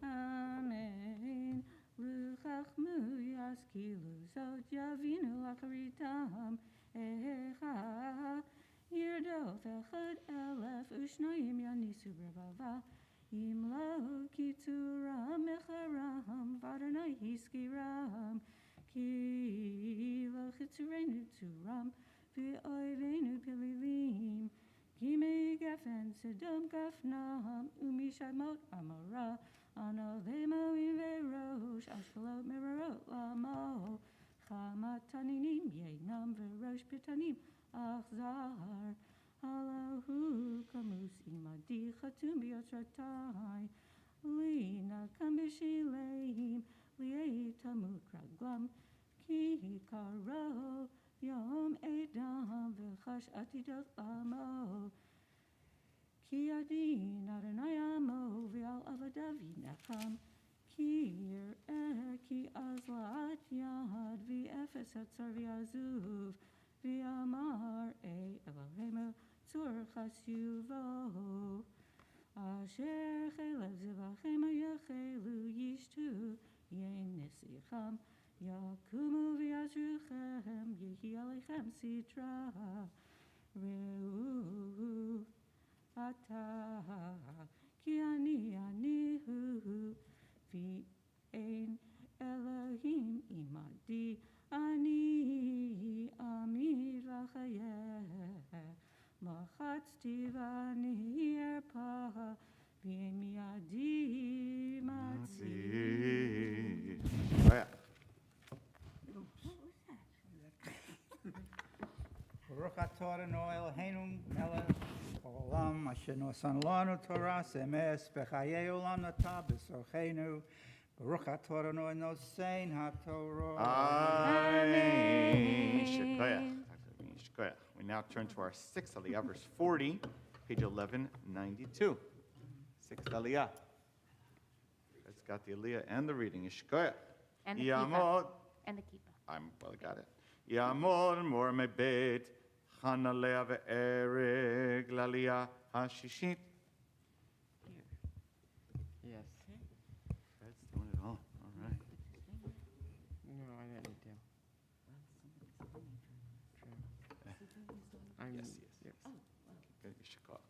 Amen. Luchachmu yaskilu zot yavinu acharitam echa yirdoth echad elef ushnoyim yanisu b'rabava imlo kitzuram echaram v'adonai hiskiram ki lo chitzurenu tzuram v'oivenu pililim Kime gafen sedom gafnam umishamot amara anavemo inverosh ashkalot merarot lamo chamataninim yenam verosh pitanim achzar halahu kamus imadi chatum biyotratai lina kambishileim lietamu kraglam ki karo Yom Edam v'chash atidot lamo Ki adin Adonai amo v'al avadav yinacham Ki yir'eh ki azlat yad v'efes hatzar v'azuv v'amar Elohemu tzur chasyuvo Asher chelev zivachema yachelu yishtu yen nesicham Yakumu v'yashruchem, yehi alechem sitra, reu ata, ki ani hu, v'ein Elohim imadi, ani amid v'chayeh, machatzti v'ani erpa, v'ein miadi matzi. Baruch Atah Adonai Eloheinu Melech Haolam Asher nosan lanu Torah semes b'chayei olam nata b'sorcheinu Baruch Atah Adonai Nosein HaTorah. Amen. Shkoyach. We now turn to our sixth Aliyah, verse 40, page 1192. Sixth Aliyah. It's got the Aliyah and the reading. Shkoyach. And the Yamod. kippah. And the kippah. Well, I got it. Yamod mor mebet chanalea ve'erig laliyah hashishit. Yes. Fred's doing it all. All right. No, I didn't do. Yes. Yep. Good, you should call.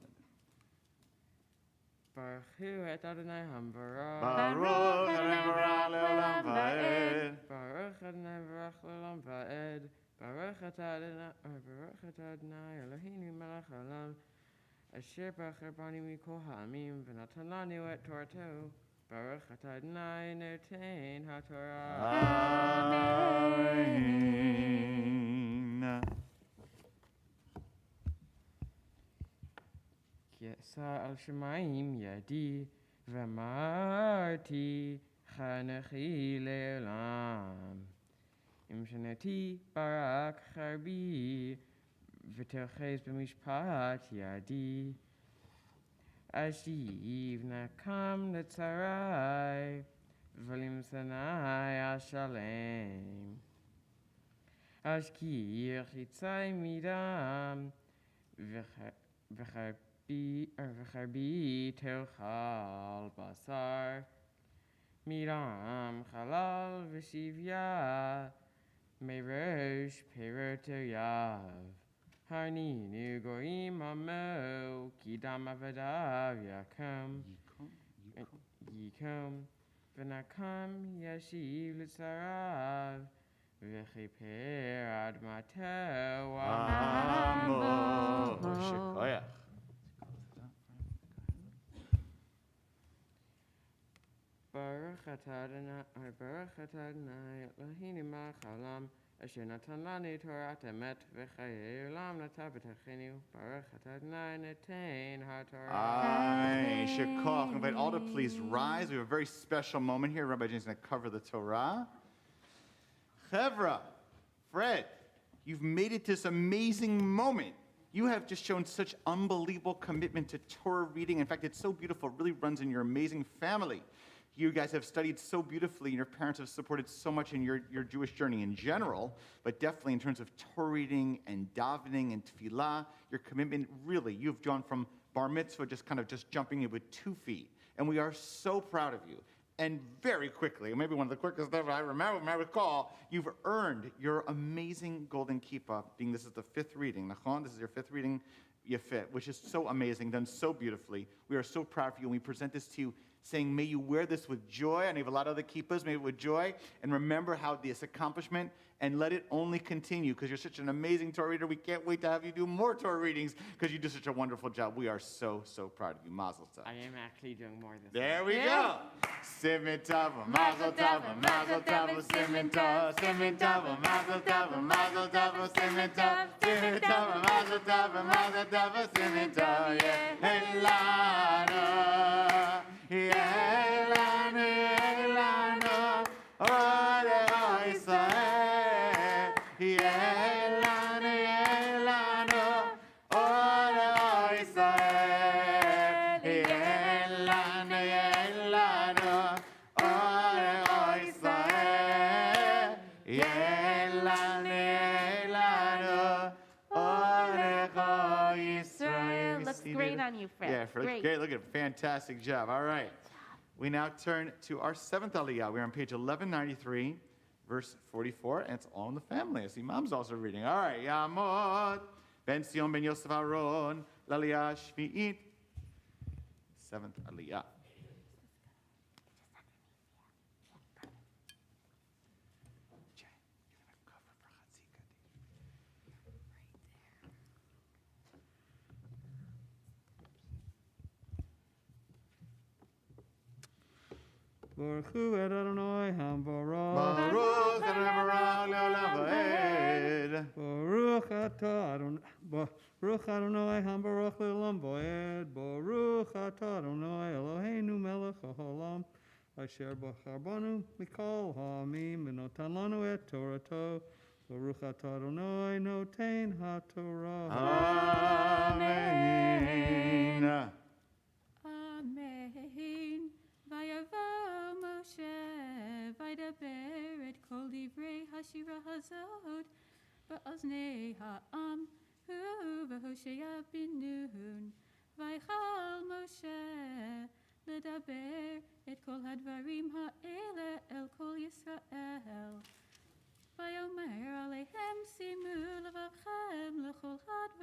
Baruch Hu et Adonai Hambarah. Baruch Adonai Barach Leolam Va'ed. Baruch Adonai Barach Leolam Va'ed. Baruch Adonai Eloheinu Melech Haolam. Asher Bachar Bani Mikol Ha'amim V'natan Lanu et Torto. Baruch Adonai Notein HaTorah. Amen. Yesa al Shemaim Yadi V'amarti Chanechi Le'olam. Im Shanati Barak Charbi V'telchez B'mishpat Yadi. Ashiv Nakam Netzarai V'lim Sanai Ashalem. Ashkir Chitzai Midam V'charbi Telchal Basar Miram Chalal V'shivya Merosh Perot Yav Harninu Goim Amo Kidam Avadav Yakum Yikum V'nakam Yashiv L'tzarav V'chiper Admatew Amo. Shikoyach. Baruch Atah Adonai Eloheinu melech haolam asher natan lanu Torah emet v'chayei olam natan b'tachenu. Baruch Atah Adonai notein haTorah. Aye, Shikoch. Invite all to please rise. We have a very special moment here. Rabbi James is going to cover the Torah. Chevra, Fred, you've made it this amazing moment. You have just shown such unbelievable commitment to Torah reading. In fact, it's so beautiful. It really runs in your amazing family. You guys have studied so beautifully, and your parents have supported so much in your Jewish journey in general, but definitely in terms of Torah reading and davening and tefillah, your commitment, really, you've gone from bar mitzvah just jumping in with 2 feet. And we are so proud of you. And very quickly, maybe one of the quickest ever I recall, you've earned your amazing golden kippah, being this is the 5th reading. Nachon, this is your 5th reading, Yefet, which is so amazing, done so beautifully. We are so proud of you, and we present this to you saying, may you wear this with joy. I know you have a lot of other kippahs, may it with joy. And remember how this accomplishment, and let it only continue, because you're such an amazing Torah reader. We can't wait to have you do more Torah readings, because you do such a wonderful job. We are so, so proud of you. Mazel tov. I am actually doing more this There week. we go. Simin tov, mazel tov, mazel tov, simin tov, simin tov, mazel tov, mazel tov, simin tov, simin tov, mazel tov, mazel tov, simin tov. Yehelanu, yehelanu, yehelanu, Orei Yisrael. Yehelanu, yehelanu, Orei Yisrael. Yehelanu, yehelanu, Orei Yisrael. Yehelanu, yehelanu, Orei Yisrael. Looks great on you, Fred. Yeah, Fred, Great. great. Look at fantastic job. All right. We now turn to our 7th Aliyah. We're on page 1193, verse 44, and it's all in the family. I see Mom's also reading. All right. Yamod ben Sion ben Yosef Aaron l'Aliyah Shvi'it. 7th Aliyah. Baruch Hu et Adonai Hambarah. Baruch Adonai Barach Leolam Va'ed. Baruch Atah Adonai. Baruch Adonai Hambarach Leolam Va'ed. Baruch Atah Adonai Eloheinu melech haolam. Asher bachar banu mikol ha'amim v'notan lanu et Torato. Baruch Atah Adonai notein haTorah. Amen. Amen. Vayavo Moshe, Vaydaber et kol divrei hashira hazot, ba'oznei ha'am, hu v'Hoshea bin Nun. Vaychal Moshe, ledaber et kol hadvarim ha'ele el kol Yisrael. Vayomer aleihem simu levavchem lechol hadvarim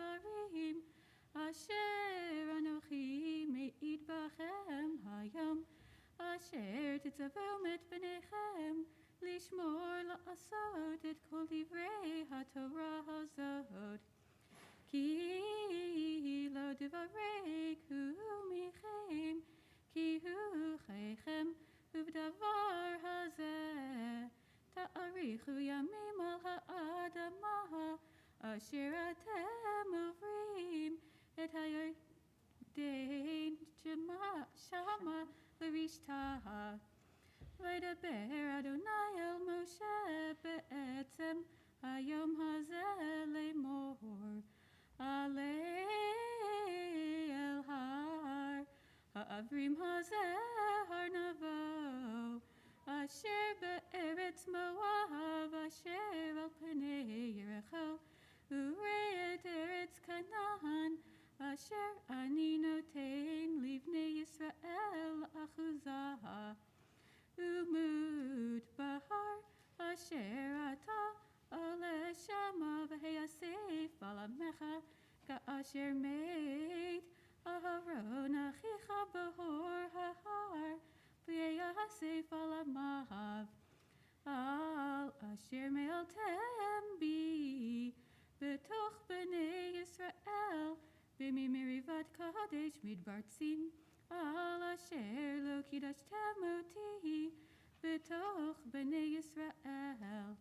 אשר תצווים את בניכם לשמור לעשות את כל דברי התורה הזאת. כי לא דברק הוא מכם, כי הוא חייכם, ובדבר הזה תאריכו ימים על האדמה, אשר אתם עוברים את הירדן שמה לרשתה. וידבר אדוני אל משה בעצם היום הזה לאמור, עלה אל הר העברים הזה, הר נבו, אשר בארץ מואב, אשר על פני יריחו, וראה את ארץ כנען, אשר אני נותן לבני ישראל אחוזה. ומות בהר אשר אתה עולה שמה, והיאסף על עמך כאשר מת אהרון אחיך בהור ההר, ויאסף על עמיו, על אשר מעלתם בי בתוך בני ישראל במריבת קדש מדבר צין, על אשר לא קידשתם אותי בתוך בני ישראל.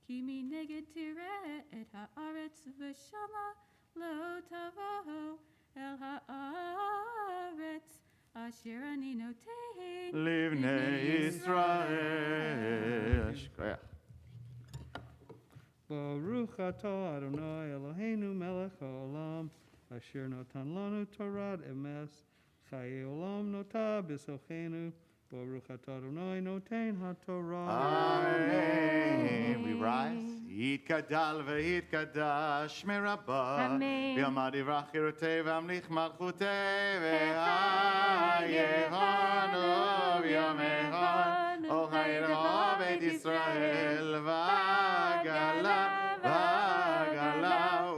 כי מנגד תראה את הארץ ושמה לא תבואו אל הארץ אשר אני נותן לבני ישראל. Baruch atah Adonai Eloheinu melech haolam, asher natan lanu Torah emes, chaye olam notah b'sochenu. Baruch atah Adonai noten haTorah. Amen. We rise. יתגדל ויתקדש מרבה, אמן. ויאמר דברך חירותי והמליך מלכותי, ויהנו ויאמרו, אוהב בית ישראל, ועגלה,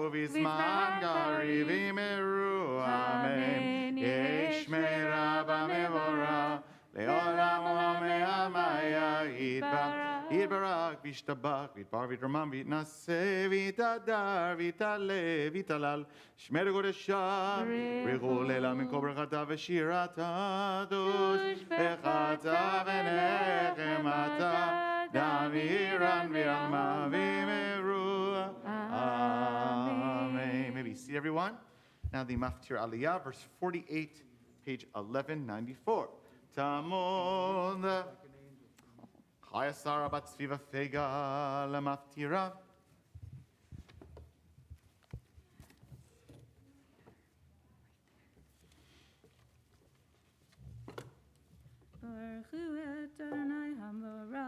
ובזמן גריבים אירוע, אמן. יש מרבה מבורא, לעולם ומעלמיה יתברך. יתברך וישתבח ויתפאר ויתרומם ויתנשא ויתהדר ויתעלה ויתהלל שמי לקודשה ברכו לילה מכל ברכתה ושירתה דוש וחתה ונחמתה דמירן וירמה ומרוע. Amen. Maybe see everyone. Now the Maftir Aliyah, verse 48, page 1194. Tamod Chaya Sara bat Sviva Fega Lamaftira.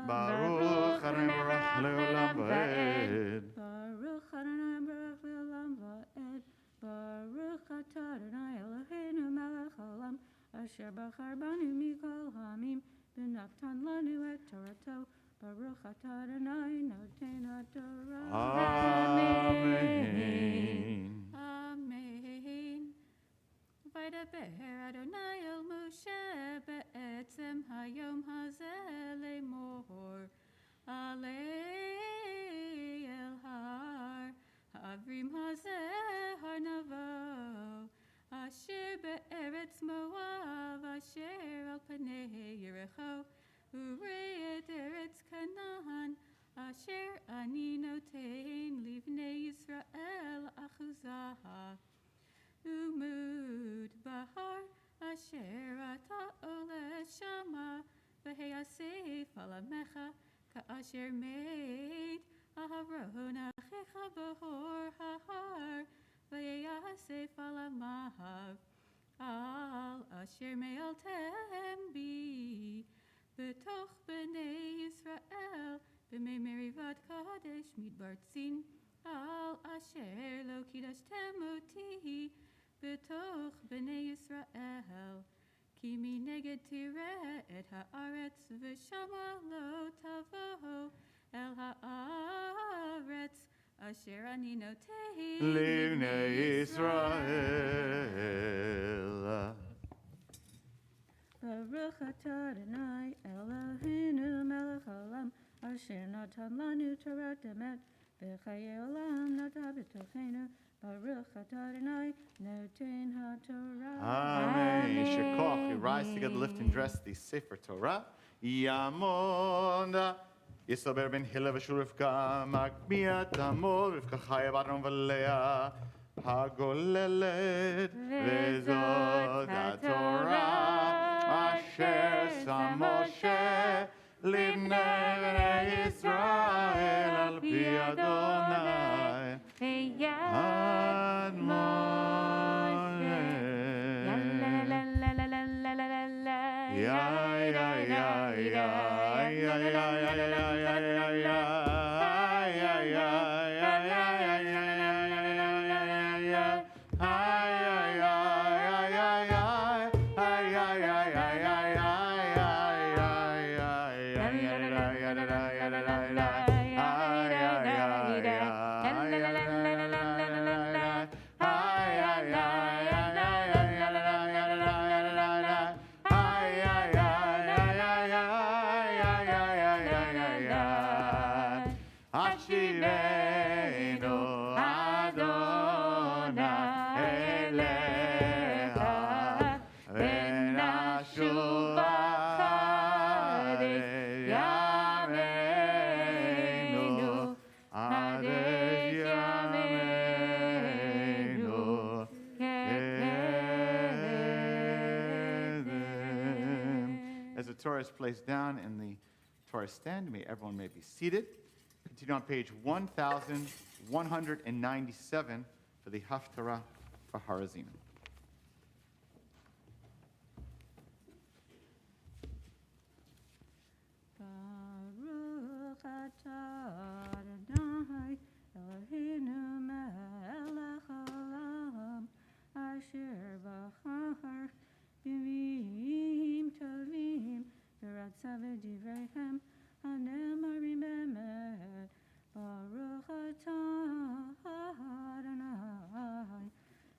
Baruch Adonai Baruch Leolam Vaed. Baruch Adonai Baruch Leolam Vaed. Baruch atah Adonai Eloheinu melech haolam, asher bachar banu mikol ha'amim, v'natan lanu et Torato. Baruch atah Adonai noten haTorah. Amen. Amen. וידבר אדוני אל משה בעצם היום הזה לאמור, עלה אל הר העברים הזה, הר נבו, אשר בארץ מואב, אשר על פני יריחו, וראה את ארץ כנען, אשר אני נותן לבני ישראל אחוזה. ומות בהר אשר אתה עולה שמה, והיאסף על עמך כאשר מת אהרון אחיך בהור ההר, ויאסף על עמיו, על אשר מעלתם בי בתוך בני ישראל במי מריבת קדש מדבר צין, על אשר לא קידשתם אותי בתוך בני ישראל. כי מנגד תראה את הארץ ושמה לא תבואו אל הארץ אשר אני נותן לבני ישראל. Baruch atah Adonai Eloheinu melech haolam asher natan lanu Torah emet v'chayei olam nata b'tochenu Baruch atah Adonai noten haTorah. Amen. Yisher koach. We rise together, lift and dress the Sefer Torah. Yamonda. Yisober ben Hillel v'shul Rivka makmiat amor Rivka chaya בת v'leah הגוללת וזאת התורה אשר שם משה לבני בני ישראל על פי אדוני עד As the Torah is placed down in the Torah stand, everyone may be seated. Continue on page 1197 for the Haftarah for Harazim. Baruch atah Adonai Eloheinu melech haolam asher bachar b'mim tovim v'ratza v'divreihem hanemarim emet Baruch atah Adonai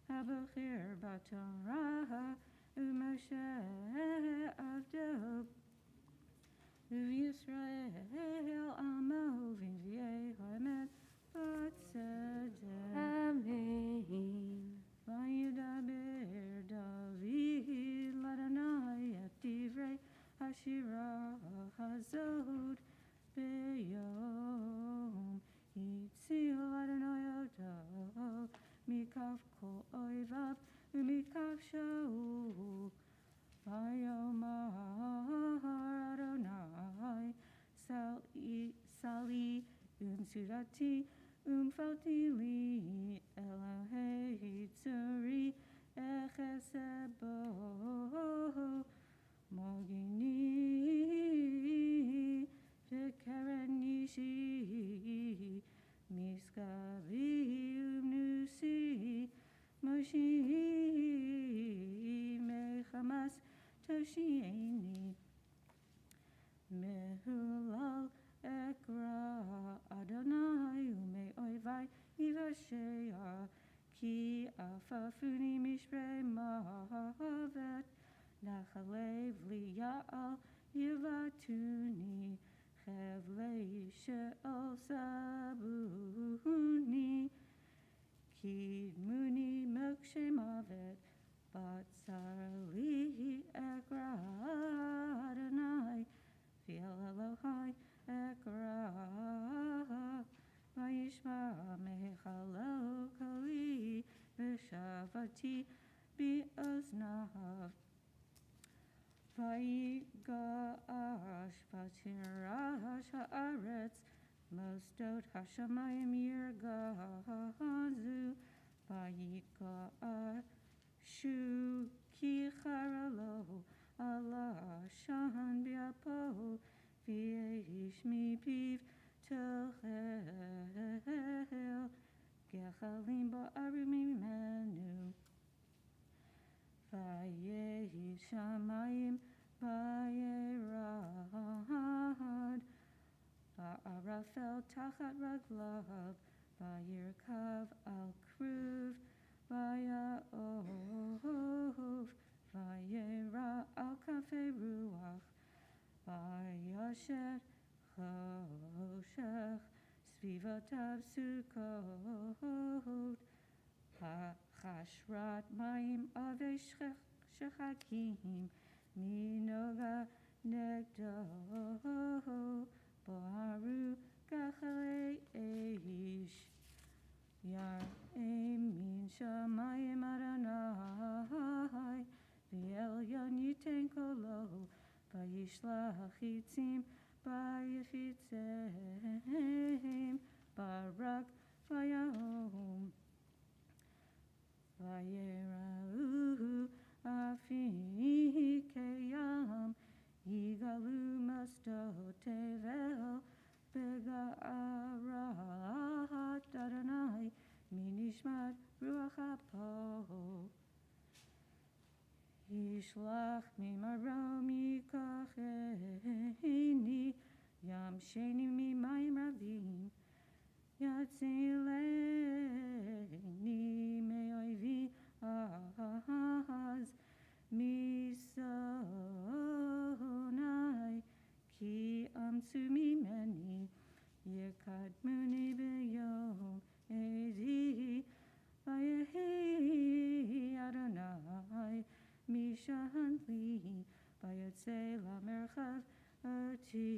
Abachir b'Torah u'Moshe avdo V'Yisrael amo v'nviei ha'emet b'tzedek. Amen. V'yidaber David l'Adonai et divrei hashira hazot b'yom yitzil Adonai oto mikaf kol oivav u'mikaf Shaul Vayomar Adonai Sali Tzurati Falti li Elohei Tzuri Echesebo Mogini Vekerenishi Miskavi Umnusi Moshi Mechamas Toshieni Mehulal Ekra Adonai Ume Oivai Ivashea Ki Afafuni Mishre Mahavet Nachalev Liyal Yivatuni Chevlei Sheol Sabuni Kidmuni Mokshe Mavet Batzarli Ekra Adonai V'el Elohai Ekra V'yishma Mechalo Kali V'shavati B'oznav V'yigash V'tirash Ha'aretz Mosdot Hashamayim Yirgazu V'yigash Shu ki charalo Allah shan biapo v'yish mi piv tochel gechalim ba'arim mimenu v'yehi shamayim v'yerad v'arafel tachat raglav v'yirkav al kruv v'ya'ov Vayera al kafe ruach, vayasher choshech, svivotav Sukkot, hachashrat mayim ave shechakim, minoga negdo, boharu kachalei eish. Yar min shamayim Adonai, v'elyon yiten kolo, v'yishlach yitzim, v'yafitzem, barak v'yahom, v'yera'uhu afikeyam, yigalu masdot tevel, bega'arat Adonai, minishmat ruach hapo. Yishlach mimarom yikacheni, yam sheni mimayim ravim, yatzileni me'oivi az, misonai, ki amtsu mimeni, yekadmuni b'yom ezi, vayehi Adonai, mishanli, vayotzei lamerchav oti,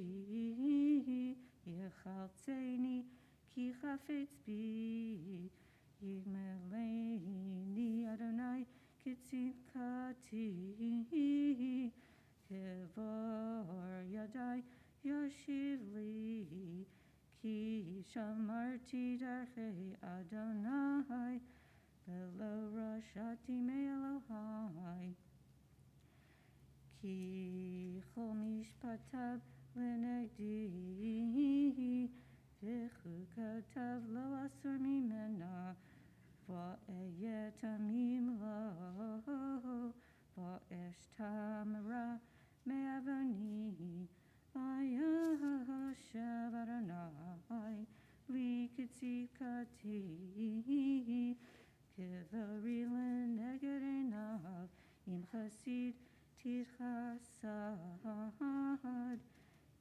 yechaltzeni, ki chafetz bi, yigmeleni Adonai, kitzidkati, kevor yadai, yashiv li, ki shamarti darchei Adonai, velo rashati me'elohai, ki chol mishpatav lenegdi, v'chukatav lo asur mimena, va'eyet tamim lo, va'eshtamra me'avoni, vayashav Adonai, li kitzikati, kivari leneged einav, im chasid titchasad,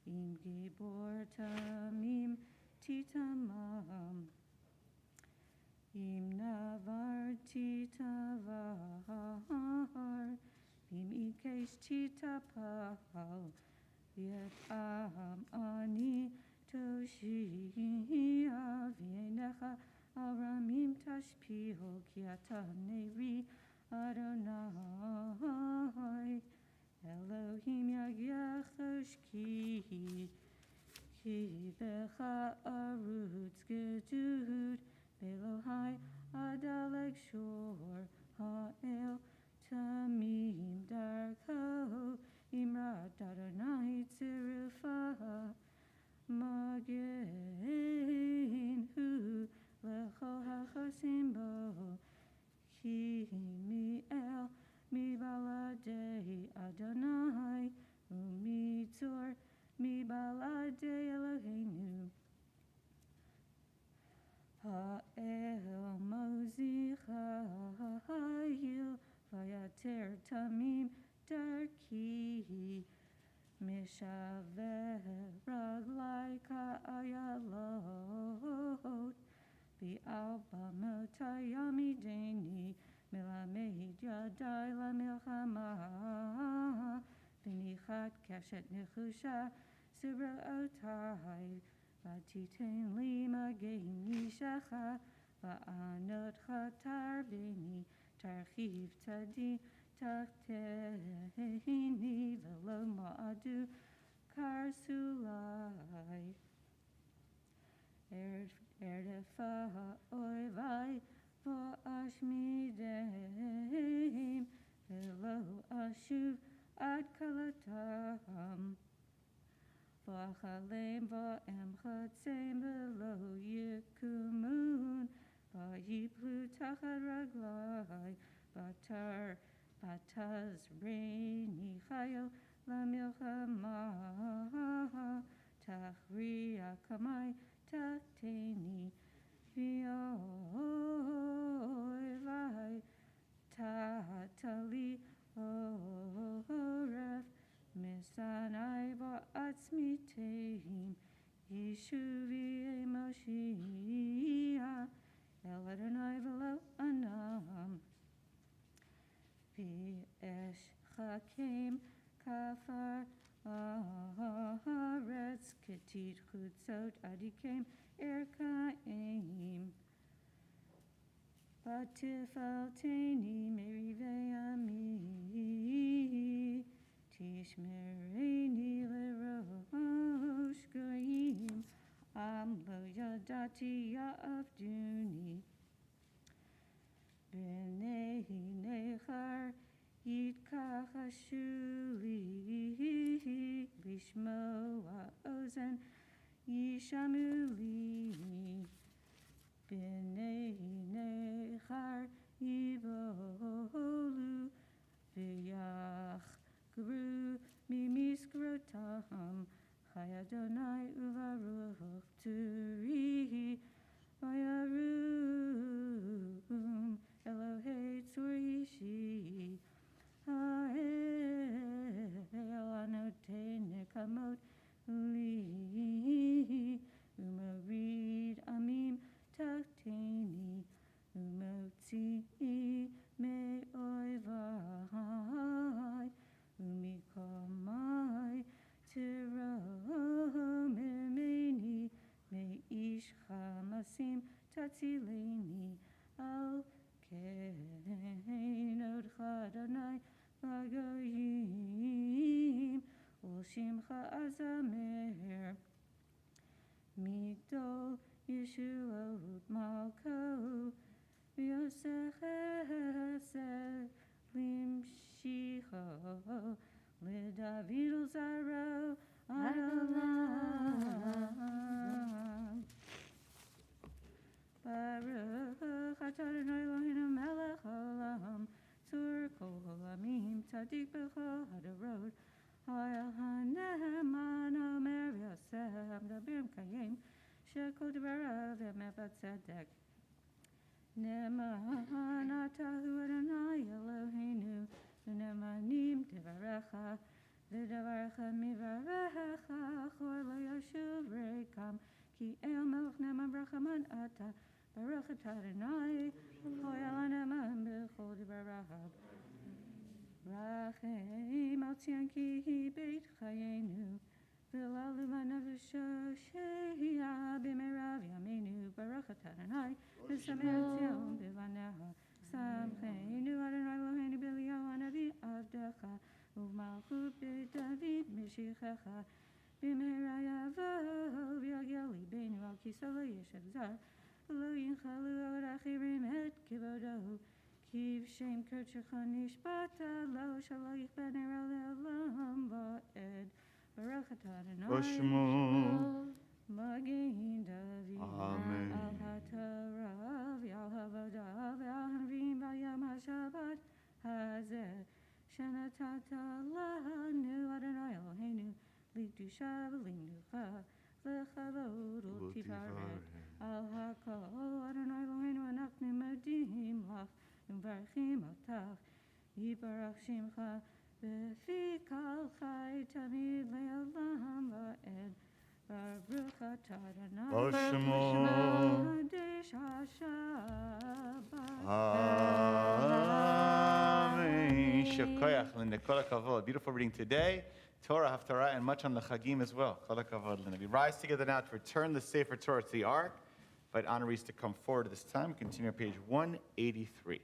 im gibor tamim titamam, im navar titavar, im ikesh titapal, yet ani toshia v'yenecha aramim tashpiho ki ata nevi Adonai, Elohim yagiachosh ki becha arutz gedud, Belohai adaleg shor ha'el tamim darko, imrat Adonai tzirufa, magen hu lechol hachosim bo, ki mi'el mi'baladei Adonai, u'mitzor mi'baladei Eloheinu, ha'el mozichayil, vayater tamim darki, mishaveh raglai ka'ayalot, v'albamotai yamideni, melamed yadai lamilchama, v'nichat keshet nechusha sibrotai, v'titen li magen yishacha, v'anot chatar beni, tarchiv tzadi tachteni, v'lo ma'adu karsulai. Erdefa ha'oivai v'ashmideim, v'lo ashuv ad kalatam, v'achalem v'emchatzem v'lo yikumun, v'yiplu tachat raglai, v'taz reini chayo lamilchama, tachri akamai tachteni, v'oivai tatali Oref Misanai Va'atzmi Tehim Yeshuvi Moshiach El Adonai V'lo Anam V'esh Chakim Kafar Haaretz Ketit Chutzot Adikem Erkaim Batifalteni Merivei Ami Tishmereni Lerosh Goyim Am Lo Yadati Ya'avduni B'nei Nechar Yitkach Ashuli Lishmo Ha'ozen Yishamuli B'nei Nechar Yivolu V'yachgru Mimiskrotam Chai Adonai Uvaruch Turihi Vayarum Elohei Tzurishi Ha'el Anoten Nekamot Li Umarid Amim Tachteni Umotzi Me'oivai Umikomai Tiromemeni Me'ish Chamasim Tatzileni Al Kenod Chadonai Vagoyim Ulshimcha Azamer Migdol Yeshuot Malko Yosef Limshicho Lidavid Zaro Adolam Baruch Atah Adonai Eloheinu melech haolam Tzur kol haolamim tzadik b'chol hadorot Ha'el ha'ne'eman omer v'yosef Dabir m'kayim Shekol dvarav emet b'tzedek Ne'eman atahu Adonai Eloheinu V'ne'emanim devarecha V'devarecha mivarecha Chor lo yashuv reikam Ki el melech ne'eman v'rachaman atah Baruch atah Adonai Ho'el ha'ne'eman b'chol dvarav Rachem al tzion ki hi beit chayenu V'lalu v'nefesho she'ya b'merav yameinu Baruch atah Adonai v'sameach tzion b'vaneha Samcheinu Adonai Eloheinu b'Eliyahu hanavi avdecha U'malchut b'David Meshichecha B'mehera yavo v'yagel libeinu al kiso lo yeshev zar V'lo yinchalu od achirim et kivodo Ki v'shem kodshecha nishbata lo shelo yichben ero le'olam va'ed Baruch atah Adonai Oshmo. Magen David Amen. Al HaTorah V'al Havodah V'al Hanavim V'yom HaShabbat Hazeh Shenatata Lanu Adonai Eloheinu L'kedusha v'limnucha L'chavod u'tifaret Al HaKol Adonai Eloheinu Anachnu modim lach U'mvarchim otach Yibarach Shimcha V'fi kol chai tamid le'olam va'ed Baruch atah Adonai Oshmo. Kodesh HaShabbat Amen. Shekoyach, Linda. Kol hakavod. Beautiful reading today. Torah, Haftarah, and much on the Chagim as well. Kol hakavod, Linda. We rise together now to return the Sefer Torah to the Ark. Invite honorees to come forward this time. Continue on page 183.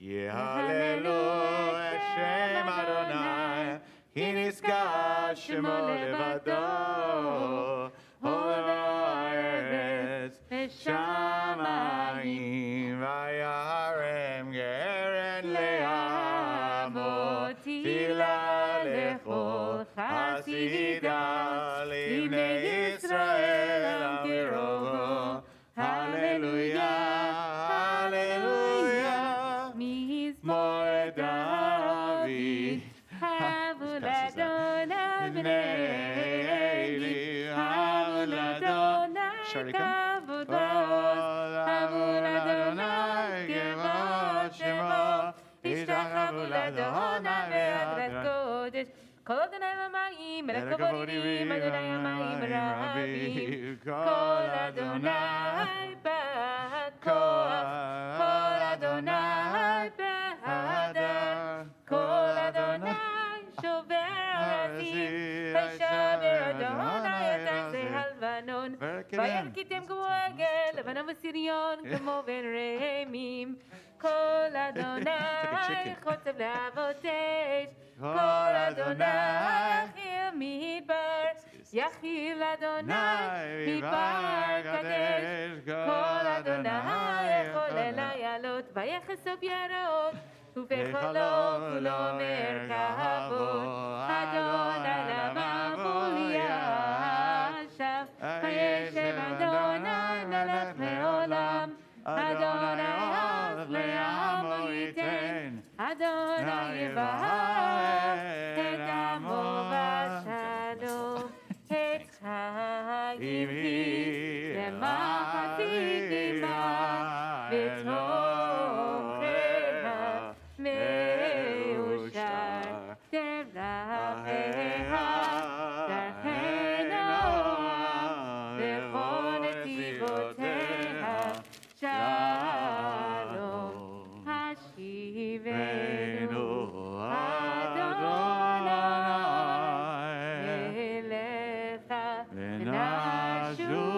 Yehalelu Hashem Adonai, Ki nizkar shemo levado, Ha'aretz v'shamayim v'yarem geren le'amot, Tila lechol chasida livnei Yisrael al kirovo. Hallelujah, hallelujah, Moed David, Havuladonai b'nei Eli, Havuladonai kavodo, Havuladonai kevod shemo, Ishtachavu Adonai ve'adrat kodesh. Kol Adonai l'mayim, melech kavodim, Adonai l'mayim rabim. Kol Adonai ba'koach, Kol Adonai ba'adar, Kol Adonai shover azim, Hashaver Adonai et azeh halvanon, Vayarkitem כמו עגל, לבנם וסריון כמו בן רעמים. כל אדוני חוצב להבות אש, כל אדוני יכיל מדבר, יכיל אדוני מדבר קדש. כל אדוני יכול אל איילות, ויחשוף ירעות, ובחולו כולו מרכבות. אדוני למבול ישב, וישב אדוני מלך לעולם. אדוני עוז לעמו ייתן, אדוני יברך את עמו בשלום. את חיים היא למחצית עמה, ותוכנה מאושר. דרכיה דרכי נועם, בכל נתיבותיה שלום. השיבנו אדוני אליך ונשועה.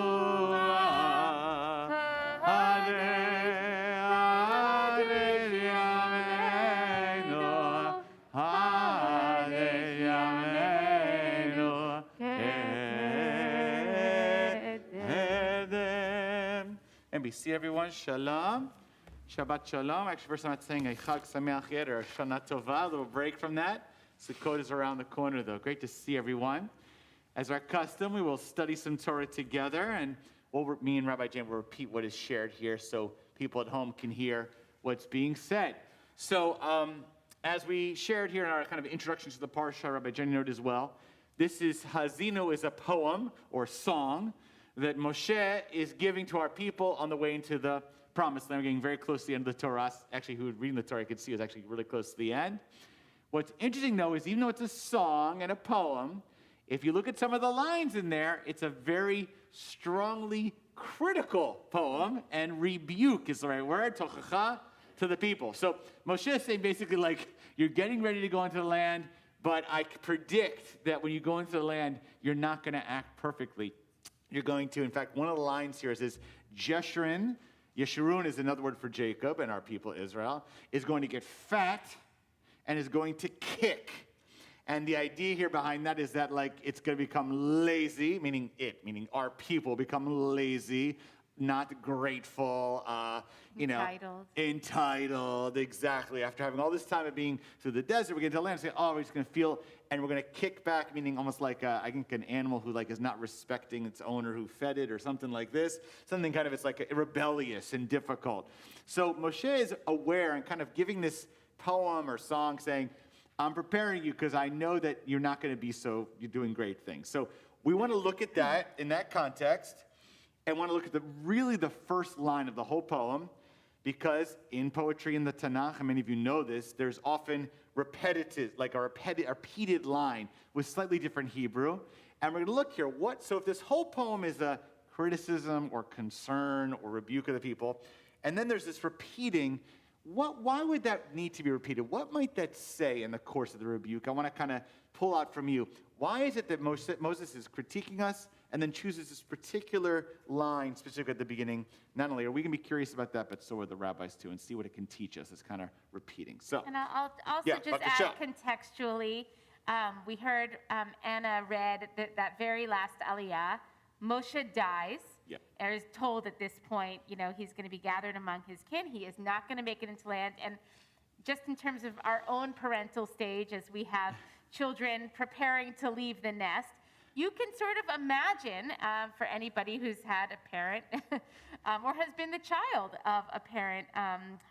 And we see everyone, shalom, Shabbat shalom. Actually, first I'm not saying a Chag Sameach yet, or a Shana Tova, a little break from that. Sukkot is around the corner, though. Great to see everyone. As our custom, we will study some Torah together, and me and Rabbi Jane will repeat what is shared here so people at home can hear what's being said. So, as we shared here in our kind of introduction to the Parsha, Rabbi Jane noted as well, this is Hazinu is a poem or song that Moshe is giving to our people on the way into the Promised Land. We're getting very close to the end of the Torah. Actually, who was reading the Torah could see it was actually really close to the end. What's interesting, though, is even though it's a song and a poem, if you look at some of the lines in there, it's a very strongly critical poem, and rebuke is the right word, tochacha, to the people. So Moshe is saying basically like, you're getting ready to go into the land, but I predict that when you go into the land, you're not going to act perfectly. You're going to, in fact, one of the lines here says, Jeshurun is another word for Jacob and our people Israel, is going to get fat and is going to kick. And the idea here behind that is that like it's going to become lazy, meaning our people become lazy, not grateful, entitled, exactly. After having all this time of being through the desert, we get to land and say, oh, we're just going to feel, and we're going to kick back, meaning almost like, I think an animal who like is not respecting its owner who fed it or something like this. Something kind of, it's like rebellious and difficult. So Moshe is aware and kind of giving this poem or song saying, I'm preparing you because I know that you're not going to be you're doing great things. So we want to look at that in that context. And want to look at the first line of the whole poem, because in poetry in the Tanakh, and many of you know this, there's often repetitive, like a repeated line with slightly different Hebrew. And we're going to look here, so if this whole poem is a criticism or concern or rebuke of the people, and then there's this repeating, why would that need to be repeated? What might that say in the course of the rebuke? I want to kind of pull out from you. Why is it that Moses is critiquing us and then chooses this particular line specifically at the beginning? Not only are we going to be curious about that, but so are the rabbis too, and see what it can teach us. It's kind of repeating. So, and I'll also just add contextually, we heard Anna read that very last aliyah. Moshe dies. Yep. And is told at this point, he's going to be gathered among his kin. He is not going to make it into land. And just in terms of our own parental stage, as we have children preparing to leave the nest, you can sort of imagine, for anybody who's had a parent or has been the child of a parent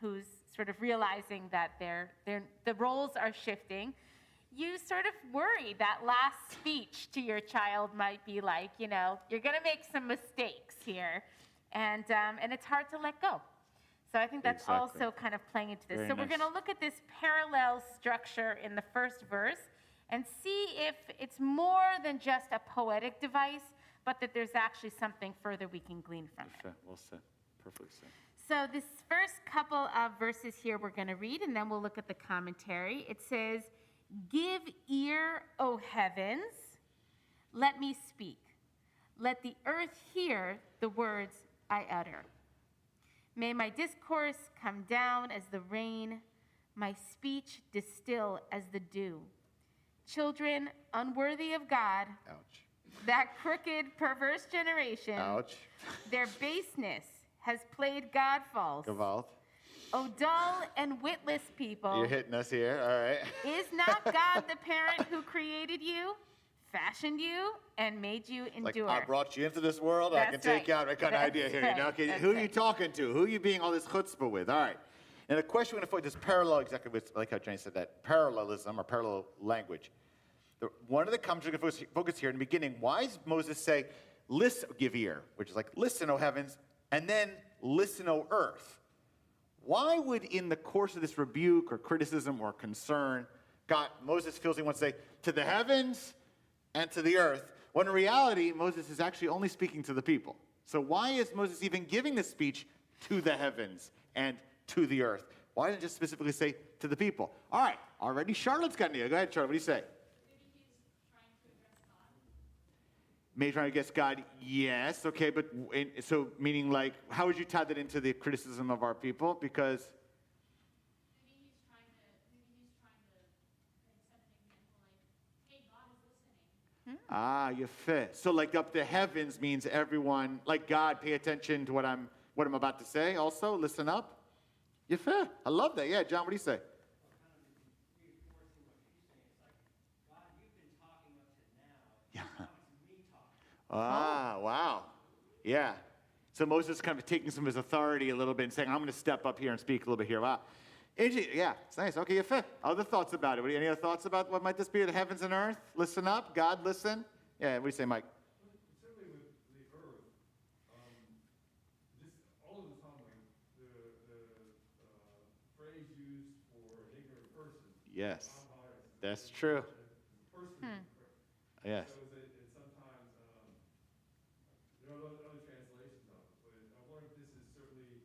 who's sort of realizing that the roles are shifting, you sort of worry that last speech to your child might be like, you're going to make some mistakes here, and it's hard to let go. So I think that's Exactly. also kind of playing into this. Very So we're nice. going to look at this parallel structure in the first verse and see if it's more than just a poetic device, but that there's actually something further we can glean from it. Yafeh. Well said. Perfectly said. So this first couple of verses here we're going to read, and then we'll look at the commentary. It says, "Give ear, O heavens, let me speak. Let the earth hear the words I utter. May my discourse come down as the rain, my speech distill as the dew. Children unworthy of God, Ouch. that crooked, perverse generation, Ouch. their baseness has played God false. Gewalt. O dull and witless people, You're hitting us here. All right. is not God the parent who created you, fashioned you, and made you Like, endure? I brought you into this world. I can That's take right. you out. That kind of That's idea here. right. You know? Okay, That's who are you right. talking to? Who are you being all this chutzpah with? All right. And the question we're going to focus this parallel, exactly with, like how Jenny said that, parallelism or parallel language. One of the comments we're going to focus here in the beginning, why does Moses say, listen, give ear, which is like, listen, O heavens, and then listen, O earth? Why would, in the course of this rebuke or criticism or concern, Moses feels he wants to say, to the heavens and to the earth, when in reality, Moses is actually only speaking to the people. So why is Moses even giving this speech to the heavens and to the earth? Why doesn't it just specifically say to the people? All right, already Charlotte's got an idea. Go ahead, Charlotte, what do you say? Maybe trying to address God, yes, okay, but so meaning like, how would you tie that into the criticism of our people? Because Maybe he's trying to set an example like, hey, God is listening. you fit. So like up the heavens means everyone, like God, pay attention to what I'm about to say. Also, listen up. You fit. I love that. Yeah, John, what do you say? Yeah. Ah, wow. Yeah. So Moses is kind of taking some of his authority a little bit and saying, I'm going to step up here and speak a little bit here. Wow. Yeah, it's nice. Okay, you fit. Other thoughts about it? Any other thoughts about what might this be? The heavens and earth? Listen up. God, listen. Yeah, what do you say, Mike? Certainly with the earth, just all of the time, like the phrase used for an ignorant person. Yes. That's true. Yes. So it's sometimes, there are other translations of it, but I wonder if this is certainly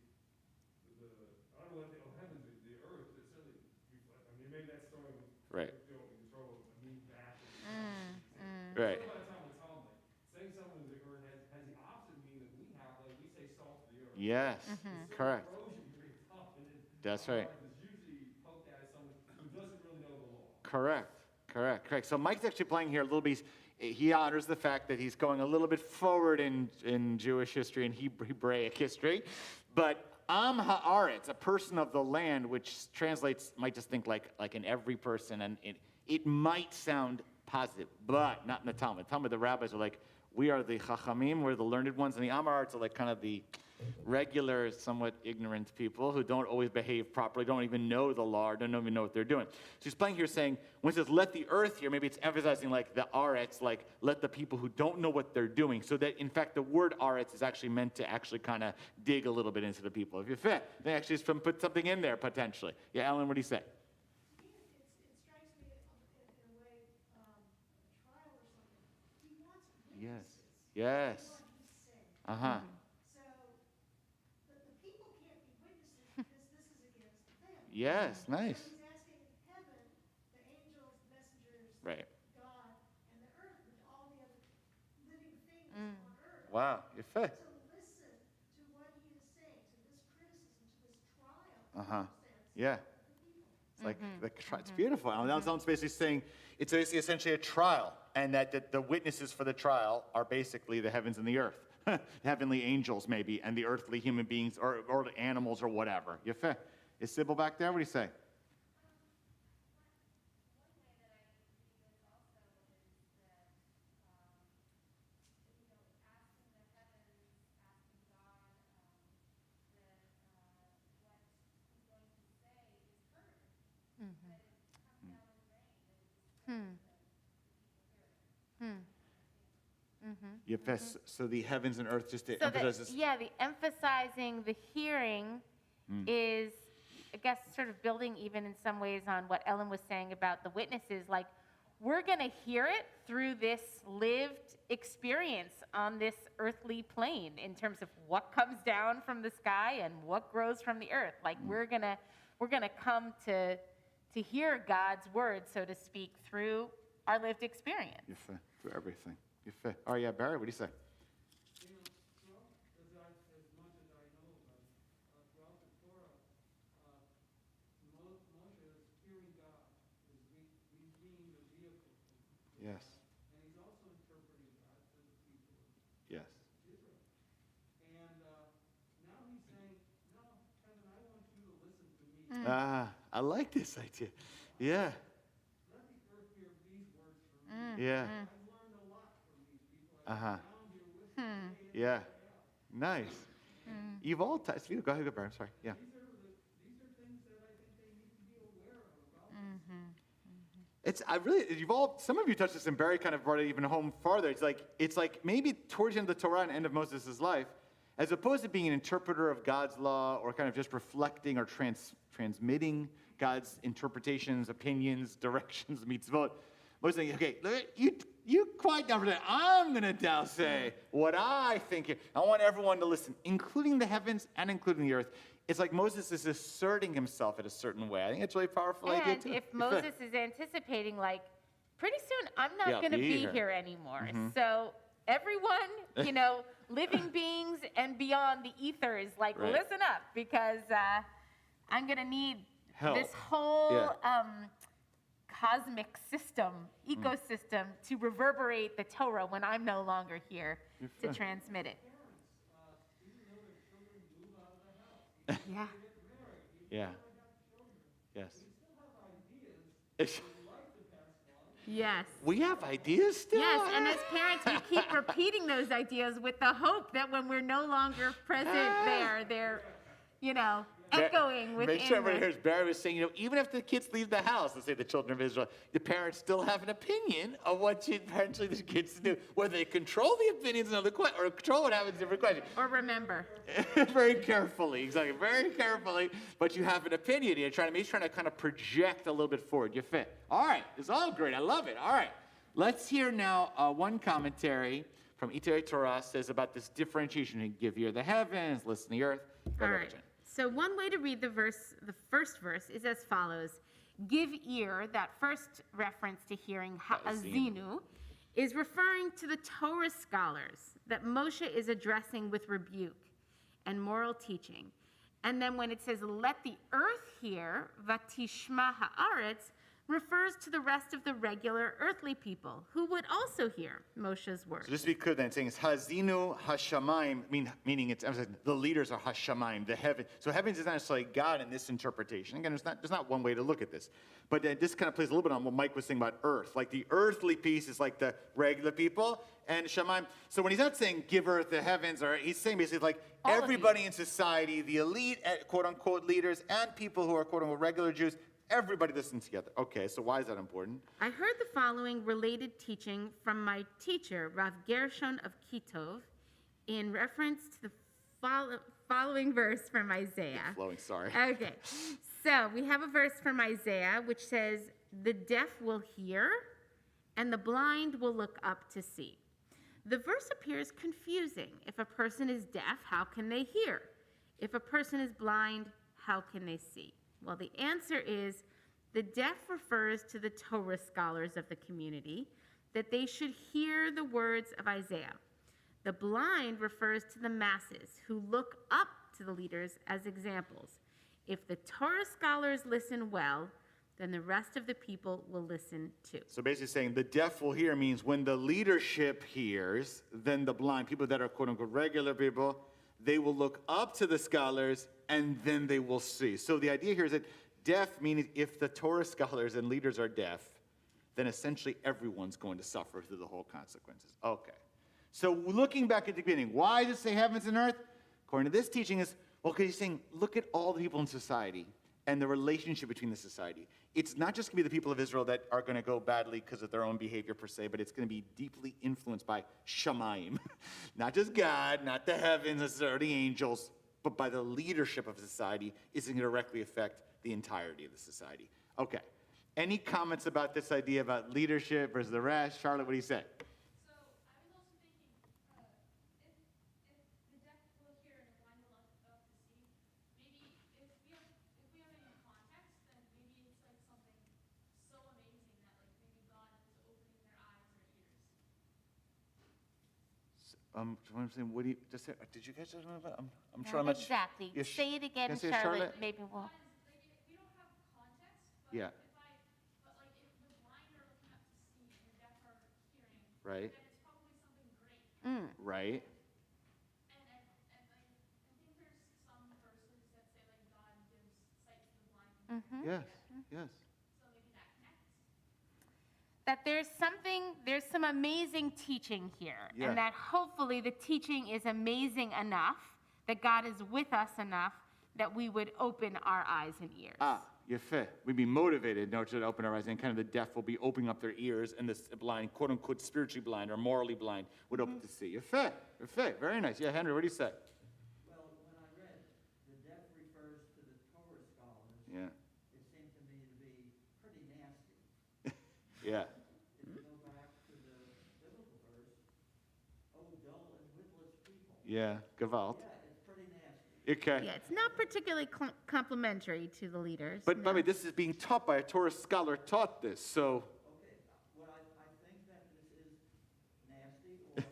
I don't know what the heavens, the earth, it's certainly, I mean, maybe that's throwing, Right. throw a mean back. Right. Some of the time it's Talmud. Saying something to the earth has the opposite meaning that we have, like we say salt to the earth. Yes. Correct. Erosion very tough, and then That's right. it's usually poked at as someone who doesn't really know the law. Correct. So Mike's actually playing here a little bit. He honors the fact that he's going a little bit forward in Jewish history and Hebraic history. But Am Haaretz, a person of the land, which translates, might just think like in every person, and it might sound positive, but not in the Talmud. Talmud, the rabbis are like, we are the Chachamim, we're the learned ones, and the Am Haaretz are like kind of the regular, somewhat ignorant people who don't always behave properly, don't even know the law, don't even know what they're doing. So he's playing here saying, when it says let the earth hear, maybe it's emphasizing like the aretz, like let the people who don't know what they're doing. So that in fact the word aretz is actually meant to actually kind of dig a little bit into the people. If you fit, they actually just put something in there potentially. Yeah, Alan, what do you say? It strikes me in a way, a trial or something. He wants witnesses. Yes. What he's saying. Uh-huh. So, but the people can't be witnesses because this is against them. Yes, nice. So he's asking heaven, the angels, the messengers, Right. God, and the earth, and all the other living things on earth. Wow, you fit. To listen to what he is saying, to this criticism, to this trial. Uh-huh. circumstance Yeah. of the people. It's like it's beautiful. And that's basically saying it's essentially a trial, and that the witnesses for the trial are basically the heavens and the earth, heavenly angels maybe, and the earthly human beings or the animals or whatever. You fit? Is Sybil back there? What do you say? So the heavens and earth just to So emphasize this. the emphasizing the hearing is, I guess, sort of building even in some ways on what Ellen was saying about the witnesses. Like, we're going to hear it through this lived experience on this earthly plane in terms of what comes down from the sky and what grows from the earth. Like, we're going to come to hear God's word, so to speak, through our lived experience. Through everything. All right, yeah, Barry, what do you say? Yes. And he's also interpreting that to the people of Yes. Israel. And now he's saying, no, Kevin, I want you to listen to me. I like this idea. Yeah. Let the earth hear these words from me. Yeah. I've learned a lot from these people. I've been down here with them. Yeah. Nice. You've all touched. Go ahead, Barry. I'm sorry. Yeah. These are things that I think they need to be aware of about. Some of you touched this, and Barry kind of brought it even home farther. It's like maybe towards the end of the Torah and end of Moses' life, as opposed to being an interpreter of God's law or kind of just reflecting or transmitting God's interpretations, opinions, directions, mitzvot. Moses saying, okay, you quiet down for that. I'm going to now say what I think here. I want everyone to listen, including the heavens and including the earth. It's like Moses is asserting himself in a certain way. I think it's a really powerful idea, too. And if Moses is anticipating, like, pretty soon I'm not going to be here anymore. So everyone, living beings and beyond the ethers, like, listen up, because I'm going to need this whole cosmic system, ecosystem, to reverberate the Torah when I'm no longer here to transmit it. Yeah. Yeah. Yes. Yes. We have ideas still? Yes, and as parents, we keep repeating those ideas with the hope that when we're no longer present there, they're, echoing within. Make sure everybody hears Barry was saying, even if the kids leave the house, let's say the children of Israel, the parents still have an opinion of what eventually the kids do. Whether they control the opinions is another question, or control what happens is a different question. Or remember. Very carefully, exactly, very carefully. But you have an opinion. He's trying to kind of project a little bit forward. You fit. All right, it's all great. I love it. All right, let's hear now one commentary from Itei Torah says about this differentiation. You give ear the heavens, listen to the earth. All right. So one way to read the first verse is as follows. Give ear, that first reference to hearing, ha'azinu, is referring to the Torah scholars that Moshe is addressing with rebuke and moral teaching. And then when it says, let the earth hear, vatishma ha'aretz, refers to the rest of the regular earthly people who would also hear Moshe's words. So just to be clear then, it's saying it's Hazinu Hashamayim, meaning it's the leaders are Hashamayim, the heaven. So heavens is not necessarily God in this interpretation. Again, there's not one way to look at this. But this kind of plays a little bit on what Mike was saying about earth. Like the earthly piece is like the regular people, and Shamayim. So when he's not saying give earth the heavens, or he's saying basically like all everybody in society, the elite, quote unquote, leaders, and people who are quote unquote regular Jews, everybody listens together. Okay, so why is that important? I heard the following related teaching from my teacher, Rav Gershon of Kitov, in reference to the following verse from Isaiah. Flowing, sorry. Okay, so we have a verse from Isaiah which says, the deaf will hear and the blind will look up to see. The verse appears confusing. If a person is deaf, how can they hear? If a person is blind, how can they see? Well, the answer is the deaf refers to the Torah scholars of the community, that they should hear the words of Isaiah. The blind refers to the masses who look up to the leaders as examples. If the Torah scholars listen well, then the rest of the people will listen too. So basically saying the deaf will hear means when the leadership hears, then the blind, people that are quote unquote regular people, they will look up to the scholars and then they will see. So the idea here is that deaf meaning if the Torah scholars and leaders are deaf, then essentially everyone's going to suffer through the whole consequences. Okay. So looking back at the beginning, why does it say heavens and earth? According to this teaching is, well, because he's saying, look at all the people in society and the relationship between the society. It's not just going to be the people of Israel that are going to go badly because of their own behavior per se, but it's going to be deeply influenced by Shamayim. Not just God, not the heavens, necessarily the angels, but by the leadership of society, isn't going to directly affect the entirety of the society. Okay. Any comments about this idea about leadership versus the rest? Charlotte, what do you say? So I was also thinking, if the deaf will hear and the blind will up to see, maybe if we have any context, then maybe it's like something so amazing that like maybe God is opening their eyes or ears. I'm saying, what do you just say? Did you guys just know that? I'm Not sure I'm not. exactly. Yes, Say it again, can I say it, Charlotte. Charlotte? Maybe we'll. Like we don't have context, but Yeah. but like if the blind are looking up to see and the deaf are hearing, Right. then it's probably something great. Right. And like I think there's some verses that say like God gives sight to the blind. Yes. Yes. So maybe that connects. That there's some amazing teaching here, Yeah. and that hopefully the teaching is amazing enough, that God is with us enough, that we would open our eyes and ears. Yefeh. We'd be motivated now to open our eyes, and kind of the deaf will be opening up their ears, and the blind, quote unquote, spiritually blind or morally blind would open to see. Yefeh. Yefeh. Very nice. Yeah, Henry, what do you say? Well, when I read the deaf refers to the Torah scholars, Yeah. it seemed to me to be pretty nasty. Yeah. If you go back to the biblical verse, oh, dull and witless people. Yeah. Gewalt. Yeah, it's pretty nasty. Okay. Yeah, it's not particularly complimentary to the leaders. But by the no. way, this is being taught by a Torah scholar taught this, so Okay, what I think that this is nasty, but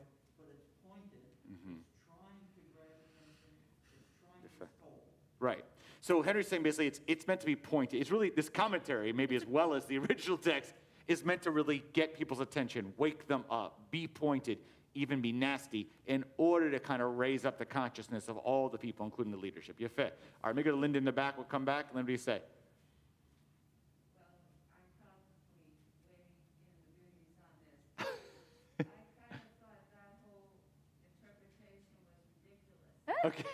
it's pointed. It's trying to grab attention. It's trying to scold. right. So Henry's saying basically it's meant to be pointed. It's really, this commentary, maybe as well as the original text, is meant to really get people's attention, wake them up, be pointed, even be nasty, in order to kind of raise up the consciousness of all the people, including the leadership. You fit. All right, maybe Linda in the back will come back. Linda, what do you say? Well, I'm probably way in the goodies on this. I kind of thought that whole interpretation was ridiculous. Okay.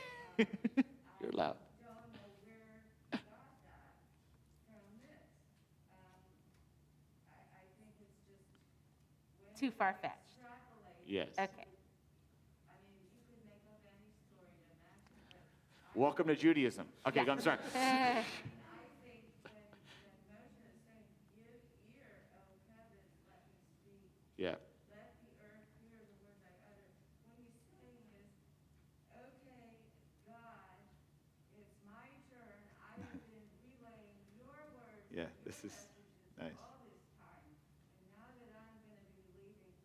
You're loud. I don't know where he got that from this. I think it's just way Too far-fetched. extrapolated. Yes. Okay. I mean, you could make up any story to match it, but Welcome to Judaism. Okay, I'm sorry. I think when Moshe is saying, "Give ear, O heavens, let me speak. Yeah. Let the earth hear the words I utter." What he's saying is, "Okay, God, it's my turn. I've been relaying your words, Yeah, your this is messages nice. all this time, and now that I'm going to be leaving,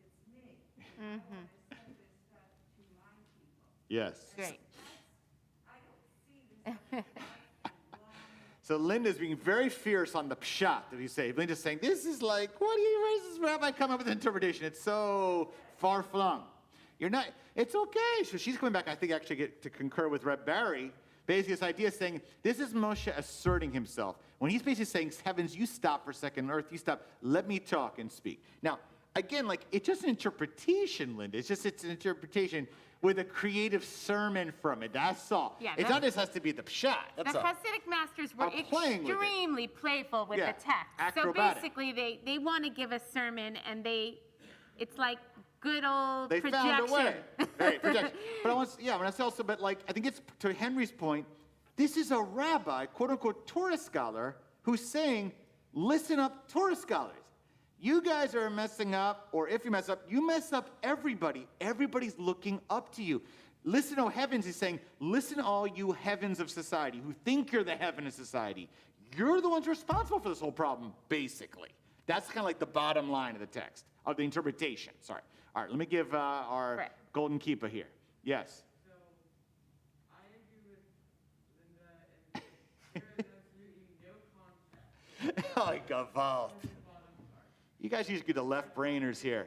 it's me. I want to send this stuff to my people." Yes. Great. I don't see this. So Linda's being very fierce on the pshat that you say. Linda's saying, this is like, what do you raise this rabbi come up with an interpretation? It's so far-flung. You're not, it's okay. So she's coming back, I think, actually get to concur with Reb Barry. Basically, this idea saying, this is Moshe asserting himself. When he's basically saying, heavens, you stop for a second, earth, you stop. Let me talk and speak. Now, again, like, it's just an interpretation, Linda. It's an interpretation with a creative sermon from it. That's all. Yeah, It's not just has to be the pshat. That's The all. Hasidic masters were Are playing with it. extremely playful with Yeah, the text. acrobatic. So basically, they want to give a sermon, and it's like good old They projection. found a way. Right, projection. But when I say also, but like, I think it's to Henry's point, this is a rabbi, quote unquote Torah scholar, who's saying, listen up, Torah scholars. You guys are messing up, or if you mess up everybody. Everybody's looking up to you. Listen, O heavens, he's saying, listen, all you heavens of society who think you're the heaven of society. You're the ones responsible for this whole problem, basically. That's kind of like the bottom line of the text, of the interpretation. Sorry. All right, let me give our Correct. golden keeper here. Yes. So, I agree with Linda, and there is absolutely no context Oh, Gavalt. in the bottom part. You guys used to be the left brainers here.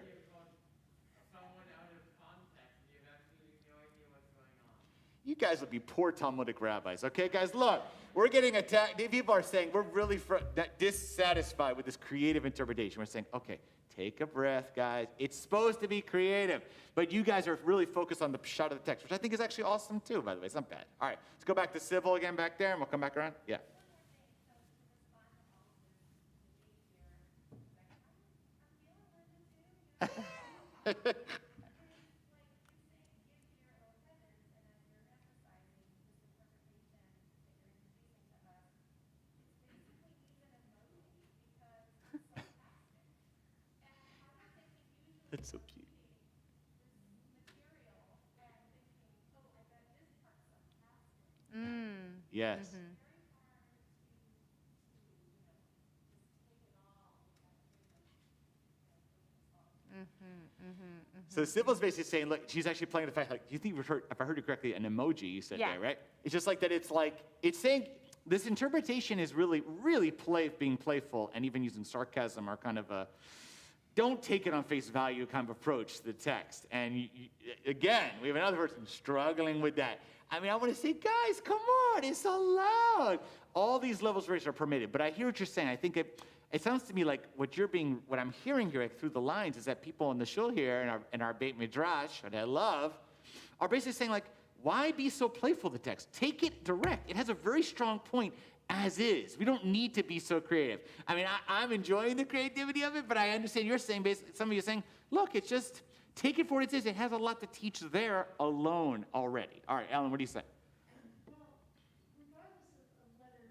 Someone out of context, and you have absolutely no idea what's going on. You guys would be poor Talmudic rabbis. Okay, guys, look, we're getting attacked. People are saying we're really dissatisfied with this creative interpretation. We're saying, okay, take a breath, guys. It's supposed to be creative. But you guys are really focused on the pshat of the text, which I think is actually awesome too, by the way. It's not bad. All right, let's go back to civil again back there, and we'll come back around. Yeah. That's so cute. Yes. So Sybil's basically saying, look, she's actually playing the fact, like, do you think, if I heard you correctly, an emoji you said Yeah. there, right? It's just like that it's saying, this interpretation is really, really being playful and even using sarcasm or kind of a, don't take it on face value kind of approach to the text. And again, we have another person struggling with that. I mean, I want to say, guys, come on, it's allowed. All these levels of race are permitted. But I hear what you're saying. I think it sounds to me like what I'm hearing here through the lines is that people in the shul here in our Beit Midrash, that I love, are basically saying, like, why be so playful with the text? Take it direct. It has a very strong point as is. We don't need to be so creative. I mean, I'm enjoying the creativity of it, but I understand you're saying, basically, some of you are saying, look, it's just, take it for what it is. It has a lot to teach there alone already. All right, Alan, what do you say? Well, regardless of whether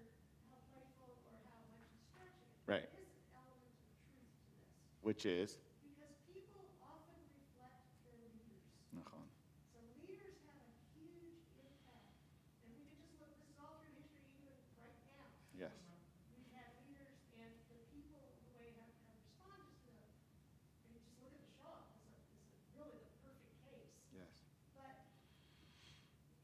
how playful or how much instruction, Right. there is an element of truth to this. Which is? Because people often reflect their leaders. Nachon. So leaders have a huge impact. And we can just look, this is all through history, even right now. Yes. We've had leaders and the people, the way have responded to them. And you just look at the Shah, it's really the perfect case. Yes. But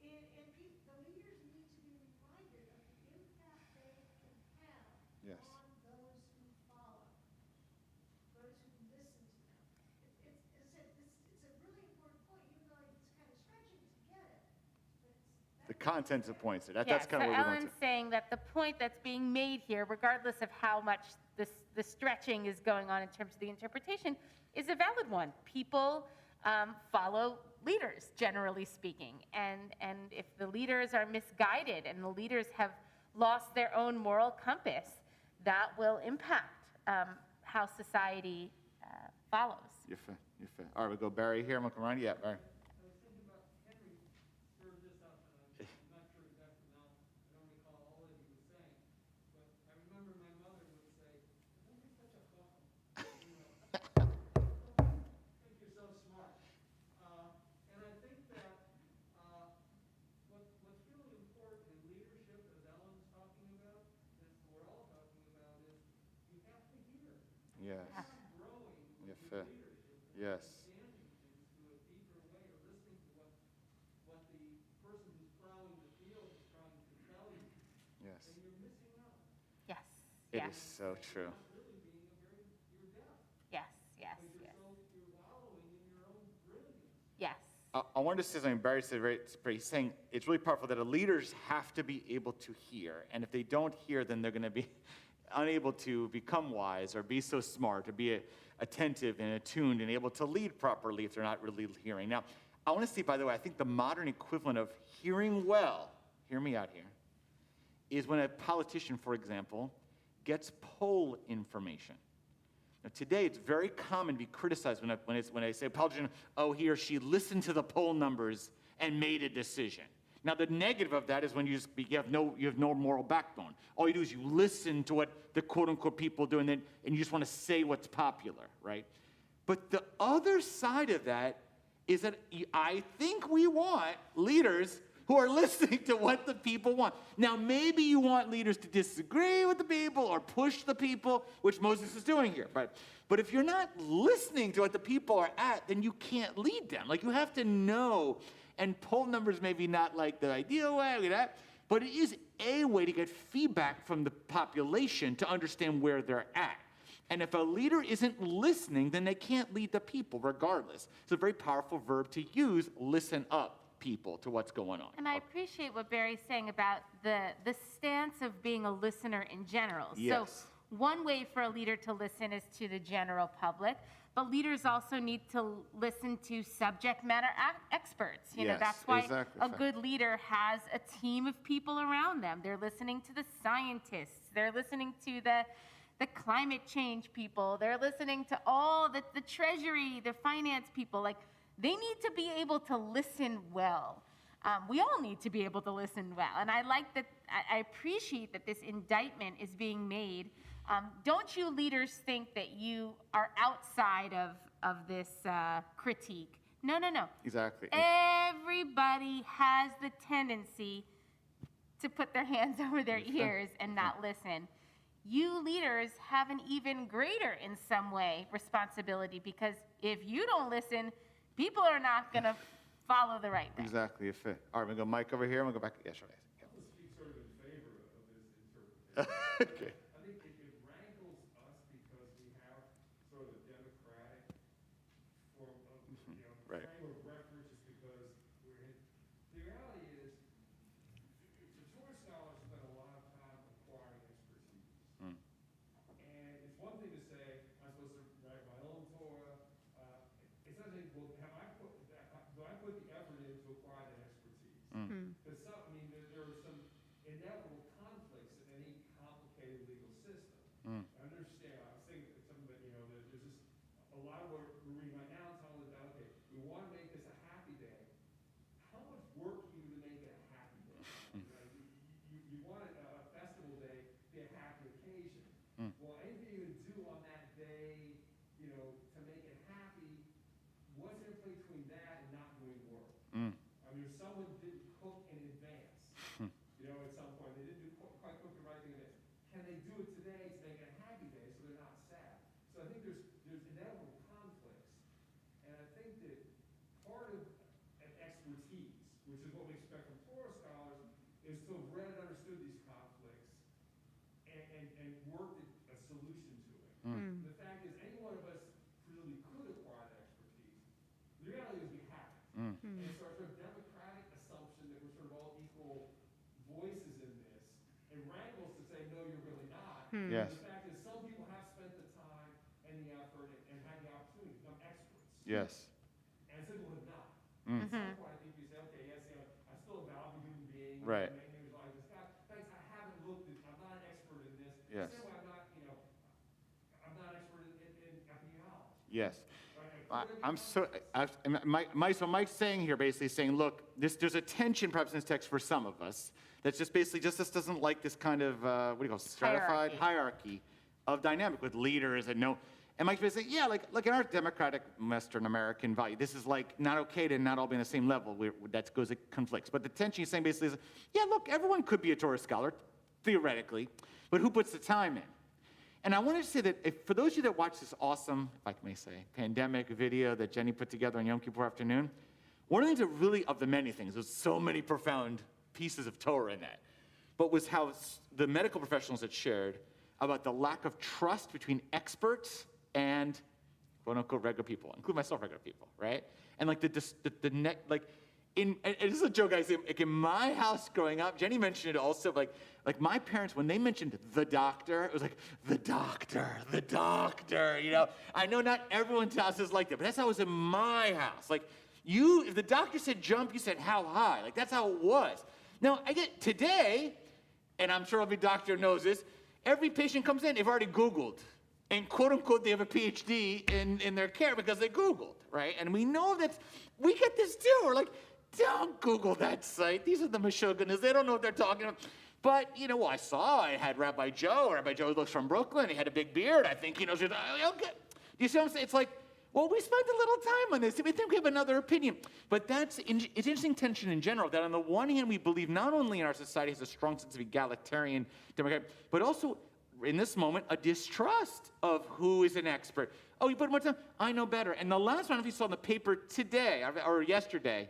the leaders need to be reminded of the impact they can have Yes. on those who follow, those who listen to them. It's a really important point, even though it's kind of stretching to get it. But The contents of points. That's Yeah, kind of so what we want Ellen's to. saying that the point that's being made here, regardless of how much the stretching is going on in terms of the interpretation, is a valid one. People follow leaders, generally speaking. And if the leaders are misguided and the leaders have lost their own moral compass, that will impact how society follows. You're fair. All right, we go Barry here. I'm going to come around. Yeah, Barry. I was thinking about Henry stirred this up, and I'm not sure exactly now. I don't recall all that he was saying, but I remember my mother would say, "Don't be such a chacham." You know, think you're so smart. And I think that what's really important in leadership, as Ellen's talking about, as we're all talking about, is you have to hear. Yes. Growing You're with fair. leadership. Yes. Understanding things to a deeper way, or listening to what the person who's plowing the field is trying to tell you, Yes. and you're missing out. Yes. It yes. is so true. Not really being you're deaf. Yes. Yes. Because Yes. you're wallowing in your own brilliance. Yes. I wanted to say something Barry said, right? He's saying it's really powerful that leaders have to be able to hear. And if they don't hear, then they're going to be unable to become wise or be so smart or be attentive and attuned and able to lead properly if they're not really hearing. Now, I want to say, by the way, I think the modern equivalent of hearing well, hear me out here, is when a politician, for example, gets poll information. Now, today, it's very common to be criticized when I say a politician, oh, he or she listened to the poll numbers and made a decision. Now, the negative of that is when you have no moral backbone. All you do is you listen to what the quote-unquote people do, and you just want to say what's popular, right? But the other side of that is that I think we want leaders who are listening to what the people want. Now, maybe you want leaders to disagree with the people or push the people, which Moses is doing here. But if you're not listening to what the people are at, then you can't lead them. Like, you have to know, and poll numbers maybe not like the ideal way, but it is a way to get feedback from the population to understand where they're at. And if a leader isn't listening, then they can't lead the people regardless. It's a very powerful verb to use, listen up people to what's going on. And I appreciate what Barry's saying about the stance of being a listener in general. Yes. So one way for a leader to listen is to the general public, but leaders also need to listen to subject matter experts. You know, Yes, that's why exactly. a good leader has a team of people around them. They're listening to the scientists. They're listening to the climate change people. They're listening to all the treasury, the finance people. Like, they need to be able to listen well. We all need to be able to listen well. And I like that, I appreciate that this indictment is being made. Don't you leaders think that you are outside this critique. No. Exactly. Everybody has the tendency to put their hands over their ears and not listen. You leaders have an even greater, in some way, responsibility, because if you don't listen, people are not going to follow the right thing. Exactly. All right, we're going to go Mike over here. I'm going to go back. Yeah, sure. I'm going to speak sort of in favor of this interpretation. Okay. I think it rankles us because we have sort of a democratic form of, Right. frame of reference, just because we're in. The reality is, the Torah scholars spend a lot of time acquiring expertise. And it's one thing to say, I'm supposed to write my own Torah. It's not saying, well, do I put the effort in to acquire that expertise? Because there are some inevitable conflicts in any complicated legal system. I understand. I was thinking something that, there's just a lot of what we're reading right now is telling us about, okay, we want to make this a happy day. How much work do you do to make it a happy day? You want a festival day to be a happy occasion. Well, anything you do on that day, to make it happy, what's in play between that and not doing work? If someone didn't cook in advance, at some point, they didn't quite cook the right thing in advance. Can they do it today to make it a happy day so they're not sad? So I think there's inevitable conflicts. And I think that part of expertise, which is what we expect from Torah scholars, is to have read and understood these conflicts and worked a solution to it. The fact is, any one of us really could acquire that expertise. The reality is we haven't. And it's our sort of democratic assumption that we're sort of all equal voices in this. It wrangles to say, no, you're really not. Yes. The fact is, some people have spent the time and the effort and had the opportunity to become experts. Yes. And some people have not. At some point, I think you say, okay, yes, I'm still a valuable human being. Right. And maybe like this. God, thanks, I haven't looked at, I'm not an expert in this. Yes. The same way I'm not an expert in epidemiology. Yes. Mike's saying here, basically saying, look, there's a tension perhaps in this text for some of us that's just basically this doesn't like this kind of, stratified hierarchy of dynamic with leaders and no. And Mike's basically saying, yeah, like in our democratic Western American value, this is like not okay to not all be on the same level. That goes, it conflicts. But the tension he's saying basically is, yeah, look, everyone could be a Torah scholar, theoretically, but who puts the time in? And I wanted to say that for those of you that watch this awesome, if I may say, pandemic video that Jenny put together on Yom Kippur afternoon, one of the things that really, of the many things, there's so many profound pieces of Torah in that, but was how the medical professionals had shared about the lack of trust between experts and quote-unquote regular people, including myself, regular people, right? And like and this is a joke I say, like in my house growing up, Jenny mentioned it also, like my parents, when they mentioned the doctor, it was like, the doctor, I know not everyone's house is like that, but that's how it was in my house. Like if the doctor said jump, you said how high. Like that's how it was. Now, I get today, and I'm sure every doctor knows this, every patient comes in, they've already Googled. And quote unquote, they have a PhD in their care because they Googled, right? And we know that, we get this too. We're like, don't Google that site. These are the Meshuggahs. They don't know what they're talking about. But, I had Rabbi Joe. Rabbi Joe looks from Brooklyn. He had a big beard. I think he knows. Okay. Do you see what I'm saying? It's like, well, we spent a little time on this. We think we have another opinion. But it's interesting tension in general, that on the one hand, we believe not only in our society has a strong sense of egalitarian democracy, but also in this moment, a distrust of who is an expert. Oh, you put more time? I know better. And the last one, if you saw in the paper today or yesterday,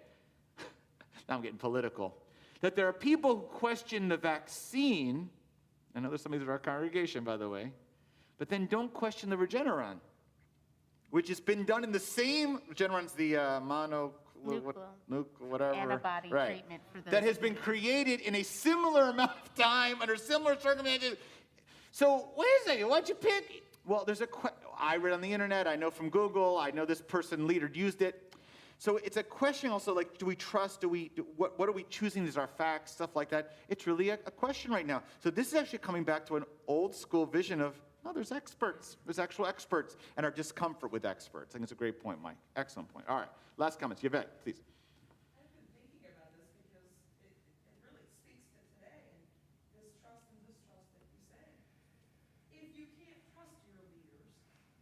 now I'm getting political, that there are people who question the vaccine. I know there's some of our congregation, by the way, but then don't question the Regeneron, which has been done in the same, Regeneron's the whatever. Antibody treatment for those. That has been created in a similar amount of time, under similar circumstances. So wait a second, why'd you pick? Well, I read on the internet, I know from Google, I know this leader used it. So it's a question also, like, do we trust, what are we choosing as our facts, stuff like that? It's really a question right now. So this is actually coming back to an old school vision of, there's experts, there's actual experts, and our discomfort with experts. I think it's a great point, Mike. Excellent point. All right, last comments. Yvette, please. I've been thinking about this because it really speaks to today and this trust and distrust that you say. If you can't trust your leaders,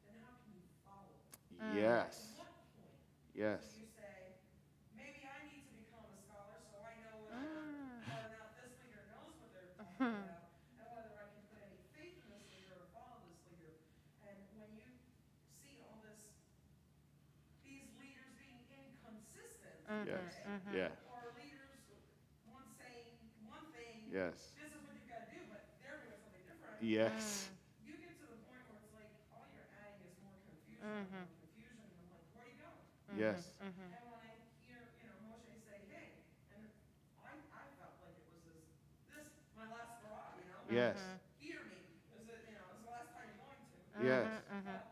then how can you follow them? Yes. At what point Yes. do you say, maybe I need to become a scholar so I know whether or not this leader knows what they're talking about, and whether I can put any faith in this leader or follow this leader. And when you see all these leaders being inconsistent, Yes. okay, Yeah. or leaders, one saying one thing, Yes. this is what you've got to do, but they're doing something different. Yes. You get to the point where it's like all you're adding is more confusion, and more confusion, and I'm like, where are you going? Yes. And when I hear, Moshe say, hey, and I felt like it was this my last hurrah, Yes. Hear me. Is it, it's the last time you're going to. Yes. But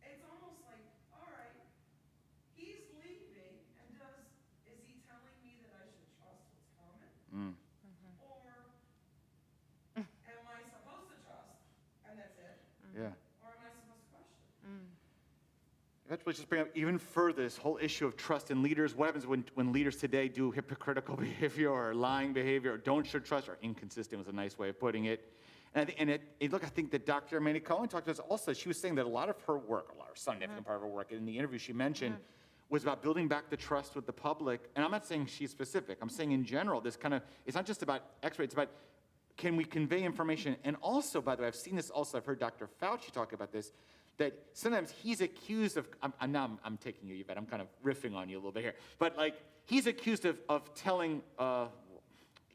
it's almost like, all right, he's leaving, and is he telling me that I should trust what's coming? Mm. Or am I supposed to trust, and that's it? Yeah. Or am I supposed to question? Let's just bring up even further this whole issue of trust in leaders. What happens when leaders today do hypocritical behavior or lying behavior or don't show trust or inconsistent was a nice way of putting it. And look, I think that Dr. Manny Cohen talked to us also. She was saying that a lot of her work, significant part of her work in the interview she mentioned was about building back the trust with the public. And I'm not saying she's specific. I'm saying in general, it's not just about X-ray, it's about can we convey information? And also, by the way, I've seen this also, I've heard Dr. Fauci talk about this, that sometimes he's accused of, I'm taking you, Yvette, I'm kind of riffing on you a little bit here, but he's accused of telling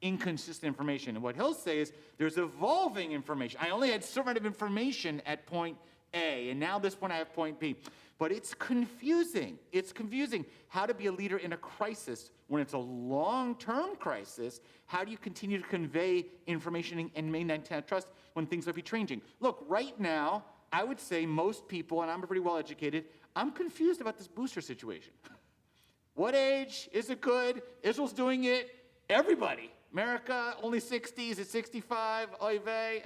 inconsistent information. And what he'll say is, there's evolving information. I only had a certain amount of information at point A, and now this point I have point B. But it's confusing. It's confusing how to be a leader in a crisis. When it's a long-term crisis, how do you continue to convey information and maintain trust when things might be changing? Look, right now, I would say most people, and I'm pretty well educated, I'm confused about this booster situation. What age? Is it good? Israel's doing it. Everybody. America, only 60. Is it 65? Oy vey.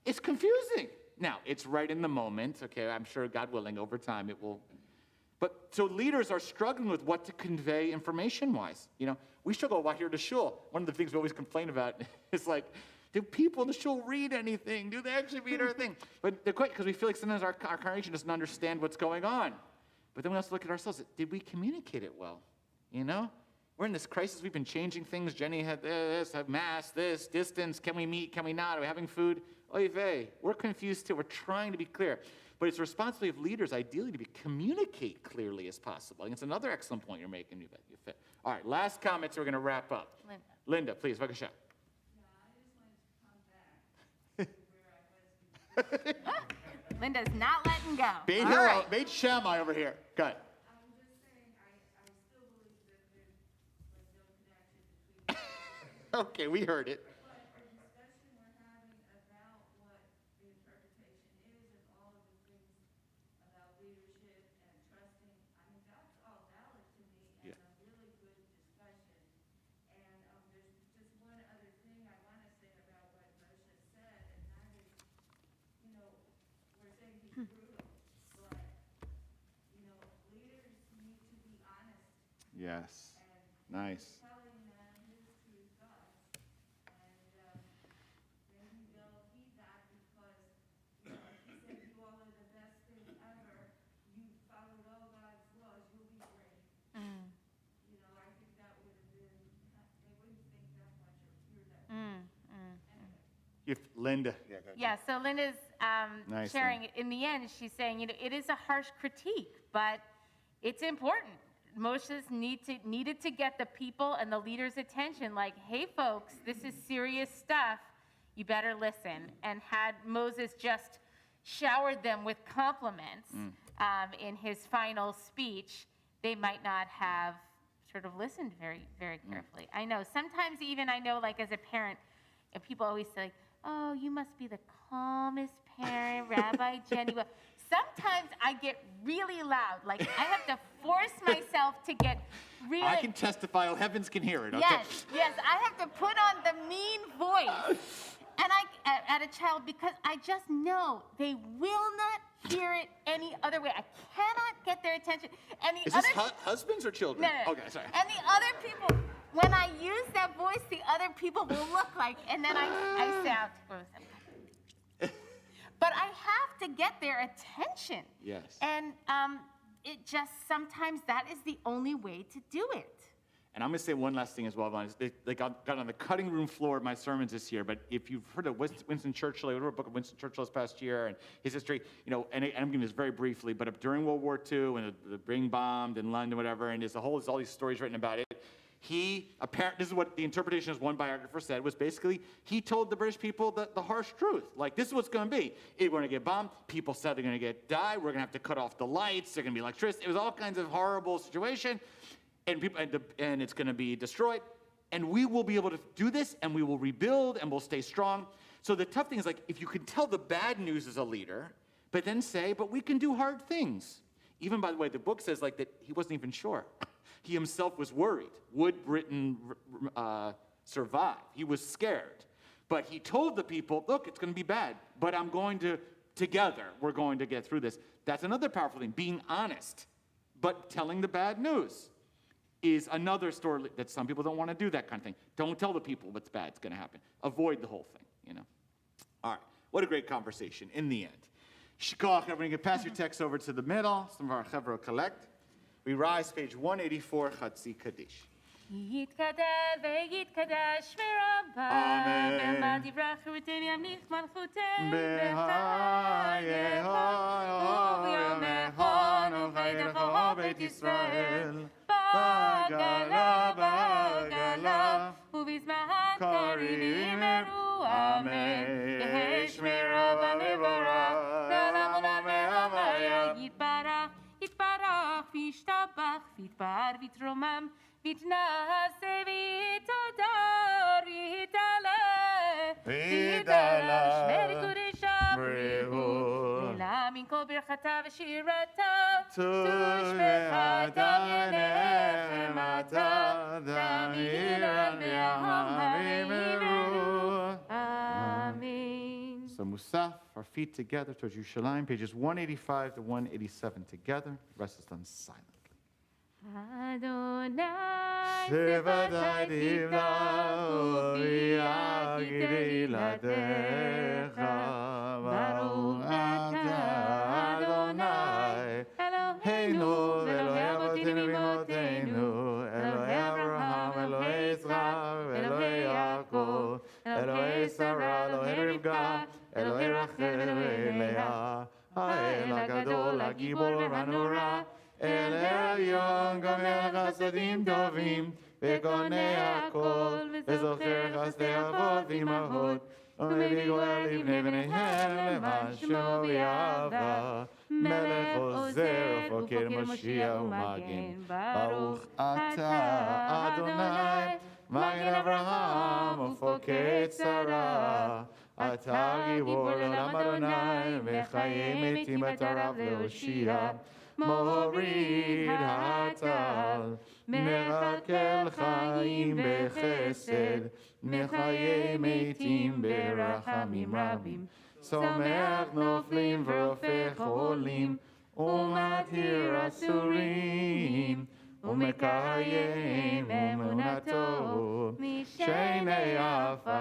It's confusing. Now, it's right in the moment. Okay, I'm sure, God willing, over time it will. But so leaders are struggling with what to convey information-wise. We struggle a lot here to shul. One of the things we always complain about is do people in the shul read anything? Do they actually read our thing? But because we feel like sometimes our congregation doesn't understand what's going on. But then we also look at ourselves. Did we communicate it well? We're in this crisis. We've been changing things. Jenny had this, have mass, this, distance. Can we meet? Can we not? Are we having food? Oy vey. We're confused too. We're trying to be clear. But it's the responsibility of leaders, ideally, to communicate clearly as possible. I think it's another excellent point you're making. You fit. All right, last comments. We're going to wrap up. Linda, please, Vakasha. Linda's not letting go. Beit Shammai over here. Go ahead. I'm just saying, I still believe that there's no connection between. Okay, we heard it. But our discussion we're having about what the interpretation is and all of the things about leadership and trusting, that's all valid to me and a really good discussion. And there's just one other thing I want to say about what Moshe said, and that is, we're saying he's brutal, but, leaders need to be honest. Yes. And Nice. telling them his true thoughts, and then they'll heed that because, he said you all are the best thing ever. You followed all God's laws. You'll be great. I think that would have been. They wouldn't think that much or hear that. Anyway. Linda. Yeah, so Linda's Nice, sharing, in the end, she's saying, it is a harsh critique, but it's important. Moses needed to get the people and the leaders' attention, like, hey, folks, this is serious stuff. You better listen. And had Moses just showered them with compliments in his final speech, they might not have sort of listened very, very carefully. I know, sometimes even as a parent, and people always say, oh, you must be the calmest parent, Rabbi Jenny. Well, sometimes I get really loud. I have to force myself to get really... I can testify. Oh, heavens can hear it. Okay? Yes. I have to put on the mean voice and at a child because I just know they will not hear it any other way. I cannot get their attention. And Is this husbands or children? No. Okay, sorry. And the other people... When I use that voice, the other people will look like, and then I sound gross. but I have to get their attention. Yes. And it just, sometimes that is the only way to do it. And I'm going to say one last thing as well, Vaughn. They got on the cutting room floor of my sermons this year, but if you've heard of Winston Churchill, I wrote a book of Winston Churchill this past year, and his history, and I'm giving this very briefly, but during World War II, when the being bombed in London, whatever, and there's all these stories written about it, this is what the interpretation as one biographer said, was basically, he told the British people the harsh truth. Like, this is what's going to be. We're going to get bombed. People said they're going to die. We're going to have to cut off the lights. There's going to be electricity. It was all kinds of horrible situation. And it's going to be destroyed. And we will be able to do this, and we will rebuild, and we'll stay strong. So the tough thing is, like, if you can tell the bad news as a leader, but then say, but we can do hard things. Even, by the way, the book says, like, that he wasn't even sure. He himself was worried. Would Britain survive? He was scared. But he told the people, look, it's going to be bad, but together, we're going to get through this. That's another powerful thing, being honest, but telling the bad news is another story that some people don't want to do, that kind of thing. Don't tell the people what's bad's going to happen. Avoid the whole thing, All right, what a great conversation in the end. Shkoch, everyone, you can pass your text over to the middle. Some of our chevra will collect. We rise, page 184, Chatzi Kaddish. יתגדל ויתקדש מרבה, ומה דברך חירותם ימליך מלכותם בחייך, וביומך נוחייתך בית ישראל, בעגלה בעגלה, ובזמן קריב ימרו, אמן. יהי שמרה ומבורך, לעולם עולם והוויה יתברך, יתברך וישתבח, ויתפאר ויתרומם, ויתנשא ויתהדר ויתעלה שמי קודשה בריאות אלא מן כל ברכתה ושירתה תושבחה דמייניכם עתה תמיד על והעמים יברו. Amen. So Musaf, our feet together towards Yerushalayim, pages 185 to 187 together. The rest is done silently. Adonai, שבתי תבלעו ויגיד ילדיך, ברוך אתה אדוני, אלוהינו ואלוהי אבותינו ואמותינו, אלוהי אברהם, אלוהי יצחק, אלוהי יעקב, אלוהי שרה, אלוהי רבקה, אלוהי רחל, אלוהי לאה, האל הגדול, הגיבור והנורא, אל העליון גומר חסדים טובים וקונה הכל וזוכר חסדי אבות ואמהות ומביא גואל לבני בניהם למען שמו ויאהבה מלך עוזר ופוקד מושיע ומגן ברוך אתה אדוני מגן אברהם ופוקד שרה אתה גיבור לעולם אדוני וחיי מתים את הרב להושיע מוריד הטל, מכלכל חיים בחסד, מחיי מתים ברחמים רבים, סומך נופלים ורופא חולים, ומתיר אסורים, ומקיים אמונתו, משני עפר,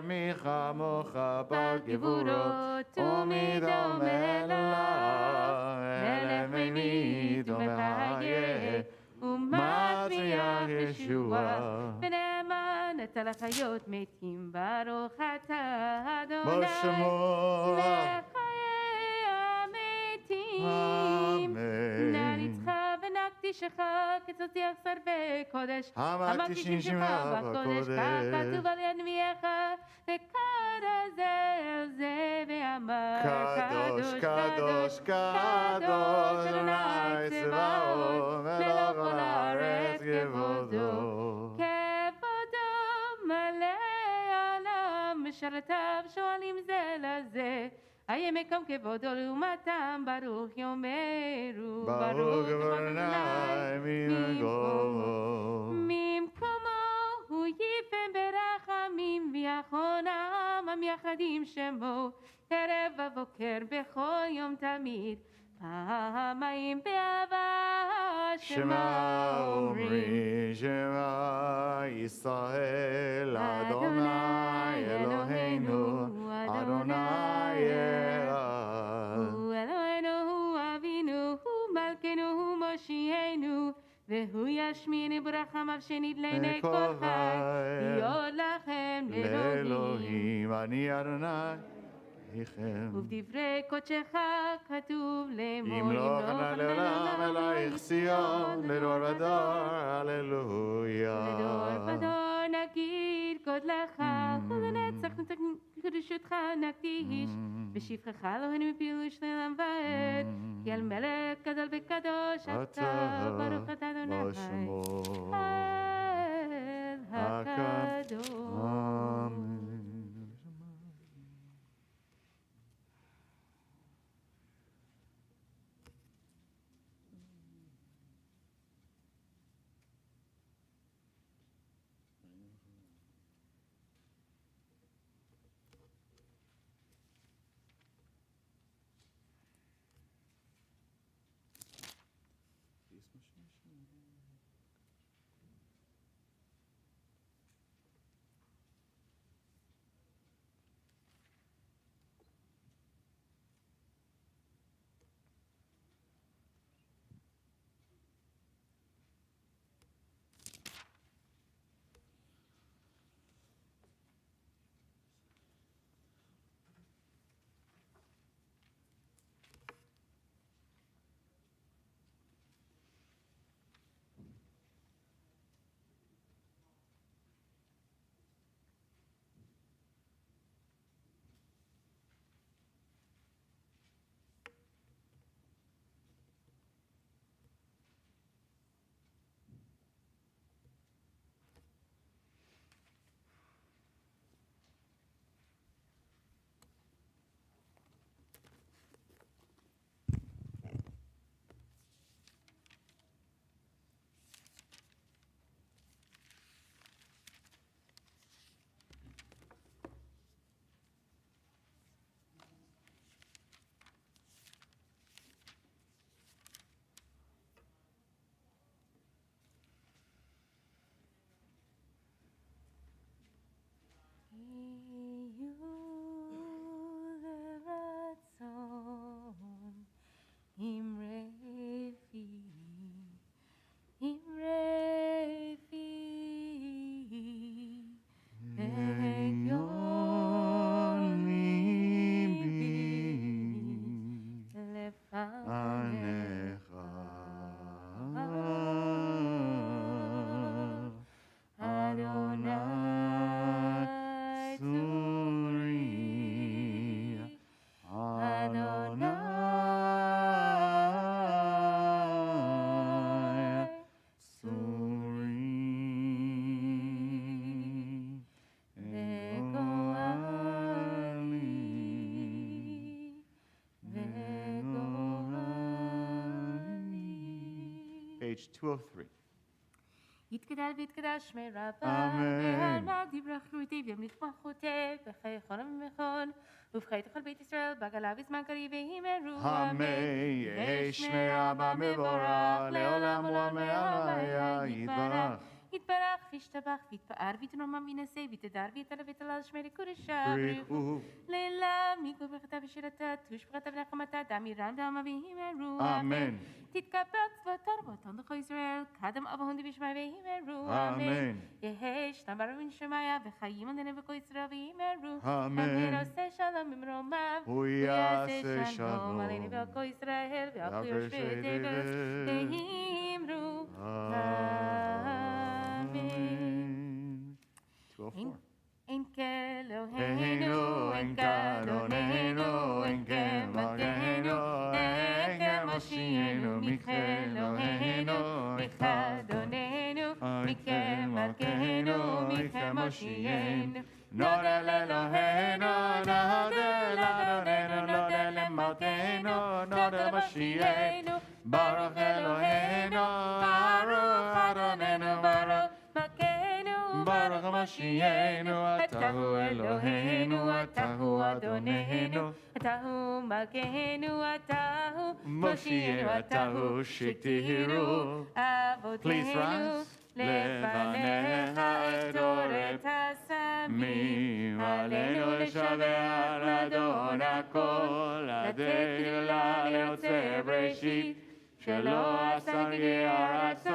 מחמוך בגבורות, ומדומה אליו, מלך ממית ומחיה, ומצליח ישועה, ונאמן נטל החיות מתים, ברוך אתה אדוני, לחיי המתים, נריצך ונקדישך כצאתי אכסר בקודש, המקדישים שמך בקודש, כך כתוב על ינביאך, וקרא זה אל זה ואמר, קדוש, קדוש, קדוש, אדוני צבאות, מלך כל הארץ כבודו. כבודו מלא עולם, משרתיו שואלים זה לזה, איה מקום כבודו לעומתם, ברוך יאמרו, ברוך אדוני ממקומו. ממקומו הוא יפם ברחמים, ויחונם המייחדים שמו, ערב ובוקר בכל יום תמיד, פעמיים באהבה שמע אומרים. שמע ישראל, אדוני אלוהינו, אדוני מלכנו הוא מושיענו, והוא ישמיענו ברחמיו שנית לעיני כל חי, להיות לכם לאלוהים. לאלוהים, אני אדוני, איכם. ובדברי קודשך כתוב לאמור, ימלוך נא לעולם אלייך ציון, לדור ודור, הללויה. לדור ודור נגיד גודלך, ולנצח קדושתך נקדיש, ושבחך אלוהינו בפילוש לעולם ועד, כי על מלך גדול וקדוש אתה, ברוך אתה אדוני, האל הקדוש. אמן. Page 203. יתגדל ויתקדש שמי רבה, אמן. והעלמא דברי חירותי וימליך מלכותי, וחיי חול ומחול, ובחיי תכל בית ישראל, בגלה בזמן קריב והימרו, אמן. יהי שמי רבה מבורך, לעולם ולעולמי עלמי יתברך. יתברך וישתבח ויתפאר ויתרומם וינשא ויתהדר ויתעלה ויתהלל שמי לקודשה בריחו. לילה מכל ברכתה ושירתה, תוש ברכתה ונחמתה, דמירן ועלמא והימרו, אמן. תתקבץ ותרבותון לכל ישראל, קדם אבהון דבשמי והימרו, אמן. יהי שתם ברוך ונשמיה, וחיים עלינו וכל ישראל והימרו, אמן. עושה שלום במרומיו, הוא יעשה שלום עלינו ועל כל ישראל, ועל כל ועל יושבי יושבי תבל, תבל. והימרו, Amen. 204. אין כאלוהינו, אין כאדוננו, אין כמלכנו, אין כמושיענו, מכאלוהינו, מכאדוננו, מכמלכנו, מכמושיענו. נודה לאלוהינו, נודה לאדוננו, נודה למלכנו, נודה למושיענו. ברוך אלוהינו, ברוך אדוננו, ברוך מלכנו, ברוך מושיענו. אתה הוא אלוהינו, אתה הוא אדוננו, אתה הוא מלכנו, אתה הוא מושיענו, אתה הוא שתהיו אבותינו. לפניך אתור את הסמים, עלינו לשבח לאדון הכל, לתת תהילה ליוצר בראשית, שלא עשה הרצון,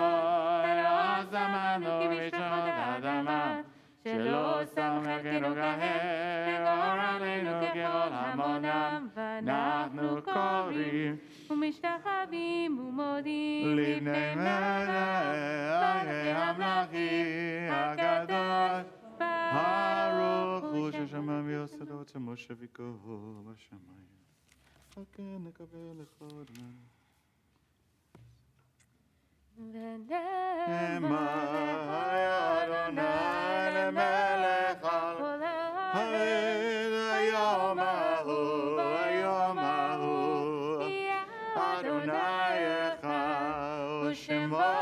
ולא עזמנו כמשפחות האדמה, שלא שם חלקנו כהם, וגורלנו ככל המונם, ואנחנו קוראים ומשתחווים ומודים לפני מלך המלכים הקדוש, ברוך הוא ששמע ויוסדות משה ויקהו בשמיים. כן, נקבל לכבודנו. ונאמר אדוני למלך על כל היום ההוא, היום ההוא, אדוני אחד, ושמו,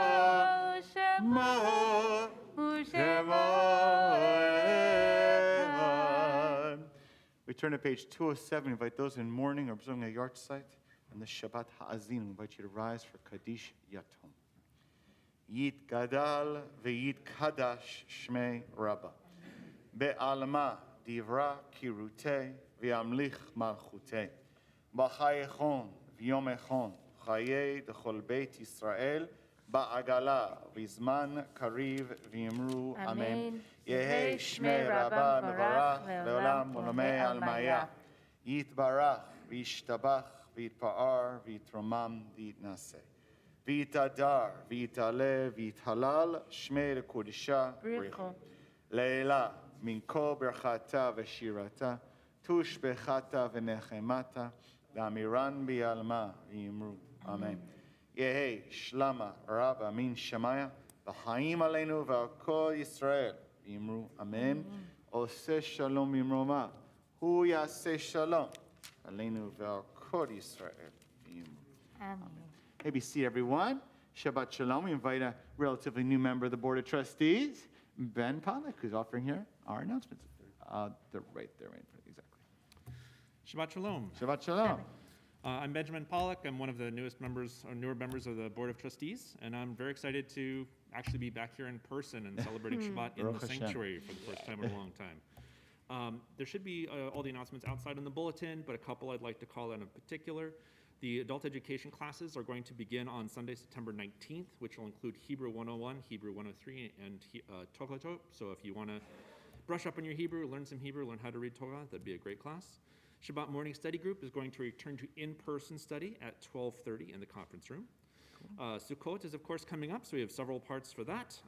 שמו, ושמו אחד. We turn to page 207. Invite those in mourning or observing a yahrzeit and the Shabbat Ha'azin. We invite you to rise for Kaddish Yatom. יתגדל ויתקדש שמי רבה. בעלמא דברה קירותי וימליך מלכותי. בחייכון ויומכון חיי דכל בית ישראל בעגלה וזמן קריב ויאמרו אמן. יהי שמי רבה מברך לעולם ולעולמי עלמיה. יתברך וישתבח ויתפאר ויתרומם ויתנשא. ויתהדר, ויתעלה, ויתהלל, שמי לקודשה בריחו. לעילה, מן כל ברכתה ושירתה, תושבחתה ונחמתה, ואמירן ביעלמה, ויאמרו אמן. יהי שלמה רבה מן שמיה, וחיים עלינו ועל כל ישראל, ויאמרו אמן. עושה שלום ממרומה, הוא יעשה שלום עלינו ועל כל ישראל, ויאמרו אמן. Maybe see everyone. Shabbat Shalom. We invite a relatively new member of the Board of Trustees, Ben Pollack, who's offering here our announcements. They're right there, exactly. Shabbat Shalom. Shabbat Shalom. I'm Benjamin Pollack. I'm one of the newest members, or newer members of the Board of Trustees, and I'm very excited to actually be back here in person and celebrating Shabbat in the sanctuary for the first time in a long time. There should be all the announcements outside in the bulletin, but a couple I'd like to call out in particular. The adult education classes are going to begin on Sunday, September 19th, which will include Hebrew 101, Hebrew 103, and Torah. So if you want to brush up on your Hebrew, learn some Hebrew, learn how to read Torah, that'd be a great class. Shabbat morning study group is going to return to in-person study at 12:30 in the conference room. Sukkot is, of course, coming up, so we have several parts for that.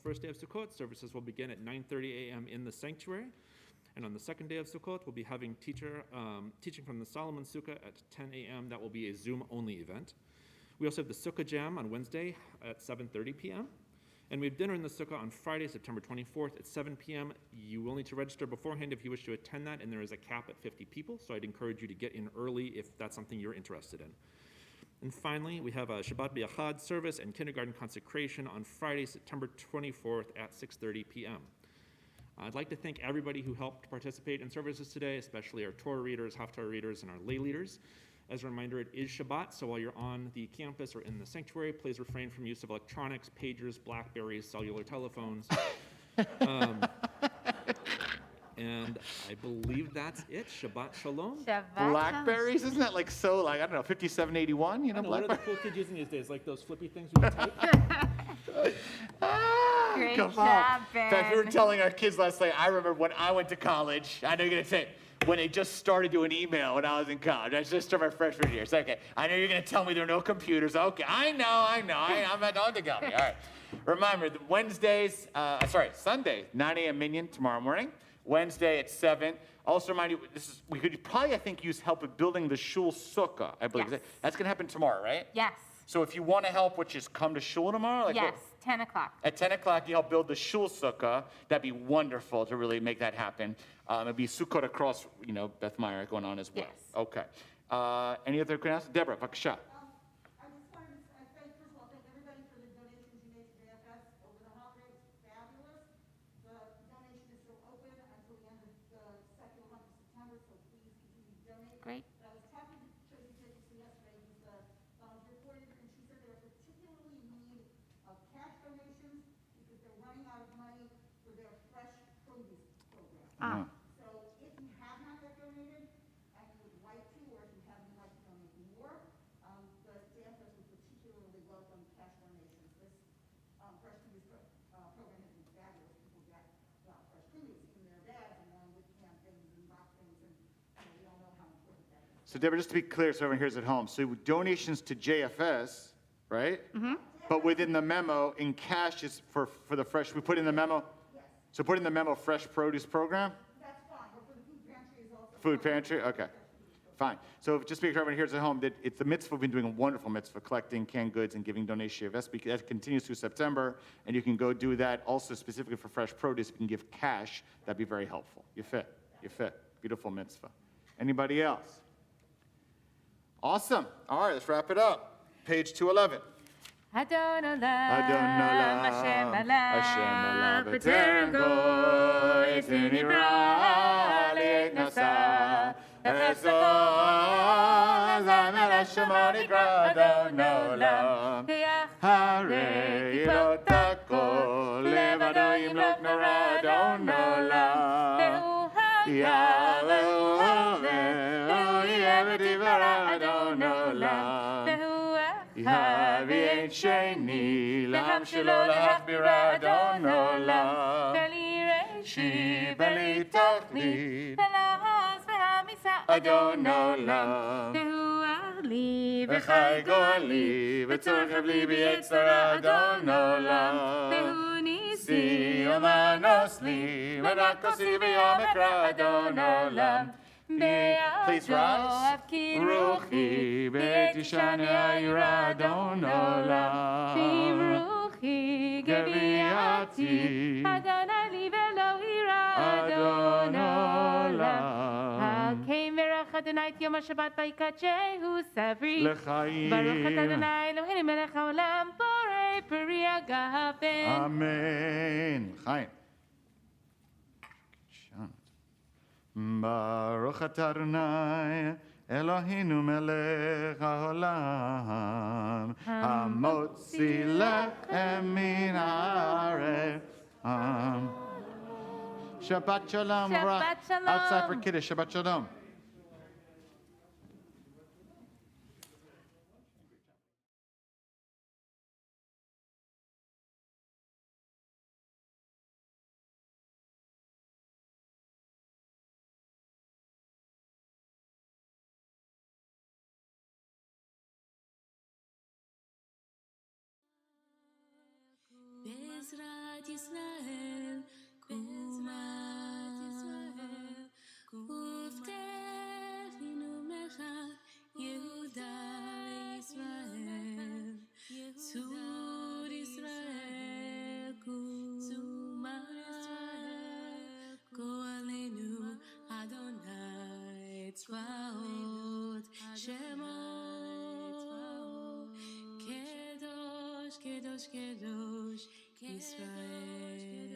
First day of Sukkot, services will begin at 9:30 a.m. in the sanctuary. And on the second day of Sukkot, we'll be having teaching from the Solomon Sukkah at 10 a.m. That will be a Zoom-only event. We also have the Sukkah Jam on Wednesday at 7:30 p.m. And we have dinner in the Sukkah on Friday, September 24th at 7 p.m. You will need to register beforehand if you wish to attend that, and there is a cap at 50 people, so I'd encourage you to get in early if that's something you're interested in. And finally, we have a Shabbat Biahad service and kindergarten consecration on Friday, September 24th at 6:30 p.m. I'd like to thank everybody who helped participate in services today, especially our Torah readers, Haftarah readers, and our lay leaders. As a reminder, it is Shabbat, so while you're on the campus or in the sanctuary, please refrain from use of electronics, pagers, Blackberries, cellular telephones. And I believe that's it. Shabbat Shalom. Blackberries? Isn't that like so, like, I don't know, 5781? You know, what are the Blackberry? cool kids using these days? Like those flippy things we type? Great Come job, on. Ben. In fact, we were telling our kids last night, I remember when I went to college, I know you're going to say it, when they just started doing email when I was in college. I just started my freshman year. It's okay. I know you're going to tell me there are no computers. Okay, I know. I'm at on to go. All right. Remember, Sunday, 9 a.m. Minyan tomorrow morning. Wednesday at 7. Also remind you, we could probably, I think, use help with building the shul sukkah, I believe. Yes. That's going to happen tomorrow, right? Yes. So if you want to help, which is come to shul tomorrow? Like Yes, what? 10 o'clock. At 10 o'clock, you help build the shul sukkah. That'd be wonderful to really make that happen. It'd be Sukkot across, Beth Meyer going on as well. Yes. Okay. Any other announcements? Deborah, Bakasha. I just wanted to thank everybody for the donations you made to JFS over the holidays. Fabulous. The donation is still open until the end of the second month of September, so please continue to donate. Great. But I was talking to Tracy Jacobson yesterday, who's the volunteer coordinator, and she said they're particularly in need of cash donations because they're running out of money for their fresh produce program. So if you have not yet donated and you would like to, or if you have like to donate more, the JFS would So Deborah, just to be clear so everyone hears at home, so donations to JFS, right? Mm-hmm. But within the memo, in cash is for the fresh, we put in the memo? Yes, So put in the memo, fresh produce program? that's fine, but for the food pantry is also. Food pantry, okay. Fine. So just make sure everyone hears at home that it's the mitzvah. We've been doing a wonderful mitzvah, collecting canned goods and giving donations. That continues through September, and you can go do that also specifically for fresh produce. You can give cash. That'd be very helpful. You fit. Beautiful mitzvah. Anybody else? Awesome. All right, let's wrap it up. Page 211. Adon Olam, Adon Olam, Hashem Hashem Alav, Alav, B'terem Goy, Zinibra, Li'et Nasa, Echesod, Zamel Hashem Nikra, Adon Olam, Harei Yilot Hakol, Levado Yimlok Nora, Adon Olam, Ya'aleu Ovel, Lo Yeved Adon Olam, Yavi Ein Sheni, Laham Shelo Lahachbira Adon Olam, Shi Beli Tachlit, Adon Olam, V'chai Goli, V'tzorchev Li B'yetzara Adon Olam, Si Omanos Li, V'nakosi V'yom Ekra Adon Olam. Please rise. Ruchi Beit Yishane Ayira Adon Olam. Geviati Adon Olam. Adonai Yom HaShabbat Vayikachehu Savri L'chaim. Baruch Atah Adonai Eloheinu Melech HaOlam Borei Peri Agafen. Amen. Chaim. Baruch Atah Adonai Eloheinu Melech HaOlam Hamotzi Lechem Min Haaretz. Shabbat Shalom. Shabbat Shalom. Outside for Kiddush. Shabbat Shalom. Bezrat Yisrael, Kumat Yisrael, Uftechinu Mecha, Yehuda Yisrael, Tzur Yisrael, Kumat Yisrael, Goalenu Adonai Tzvaot, Shemot, Kedosh, Kedosh, Kedosh, Israel,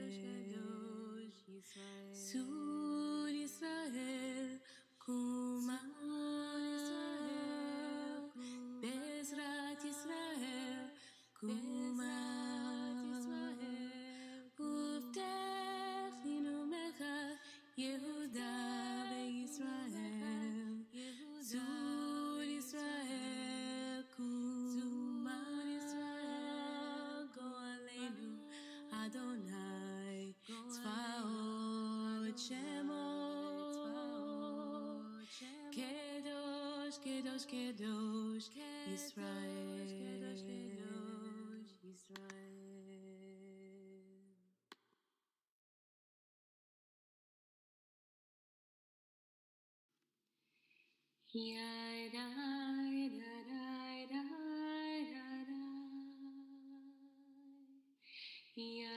Sur Israel, Kuman Israel, Bezrat Israel, Kuman Israel, Uftechinu Mecha, Yehuda Israel, Sur Israel, Kuman Israel, Goalenu Adonai Tzvaot Shemot, Kedosh, Kedosh, Kedosh, Israel, Israel. Yai dai da dai dai da dai.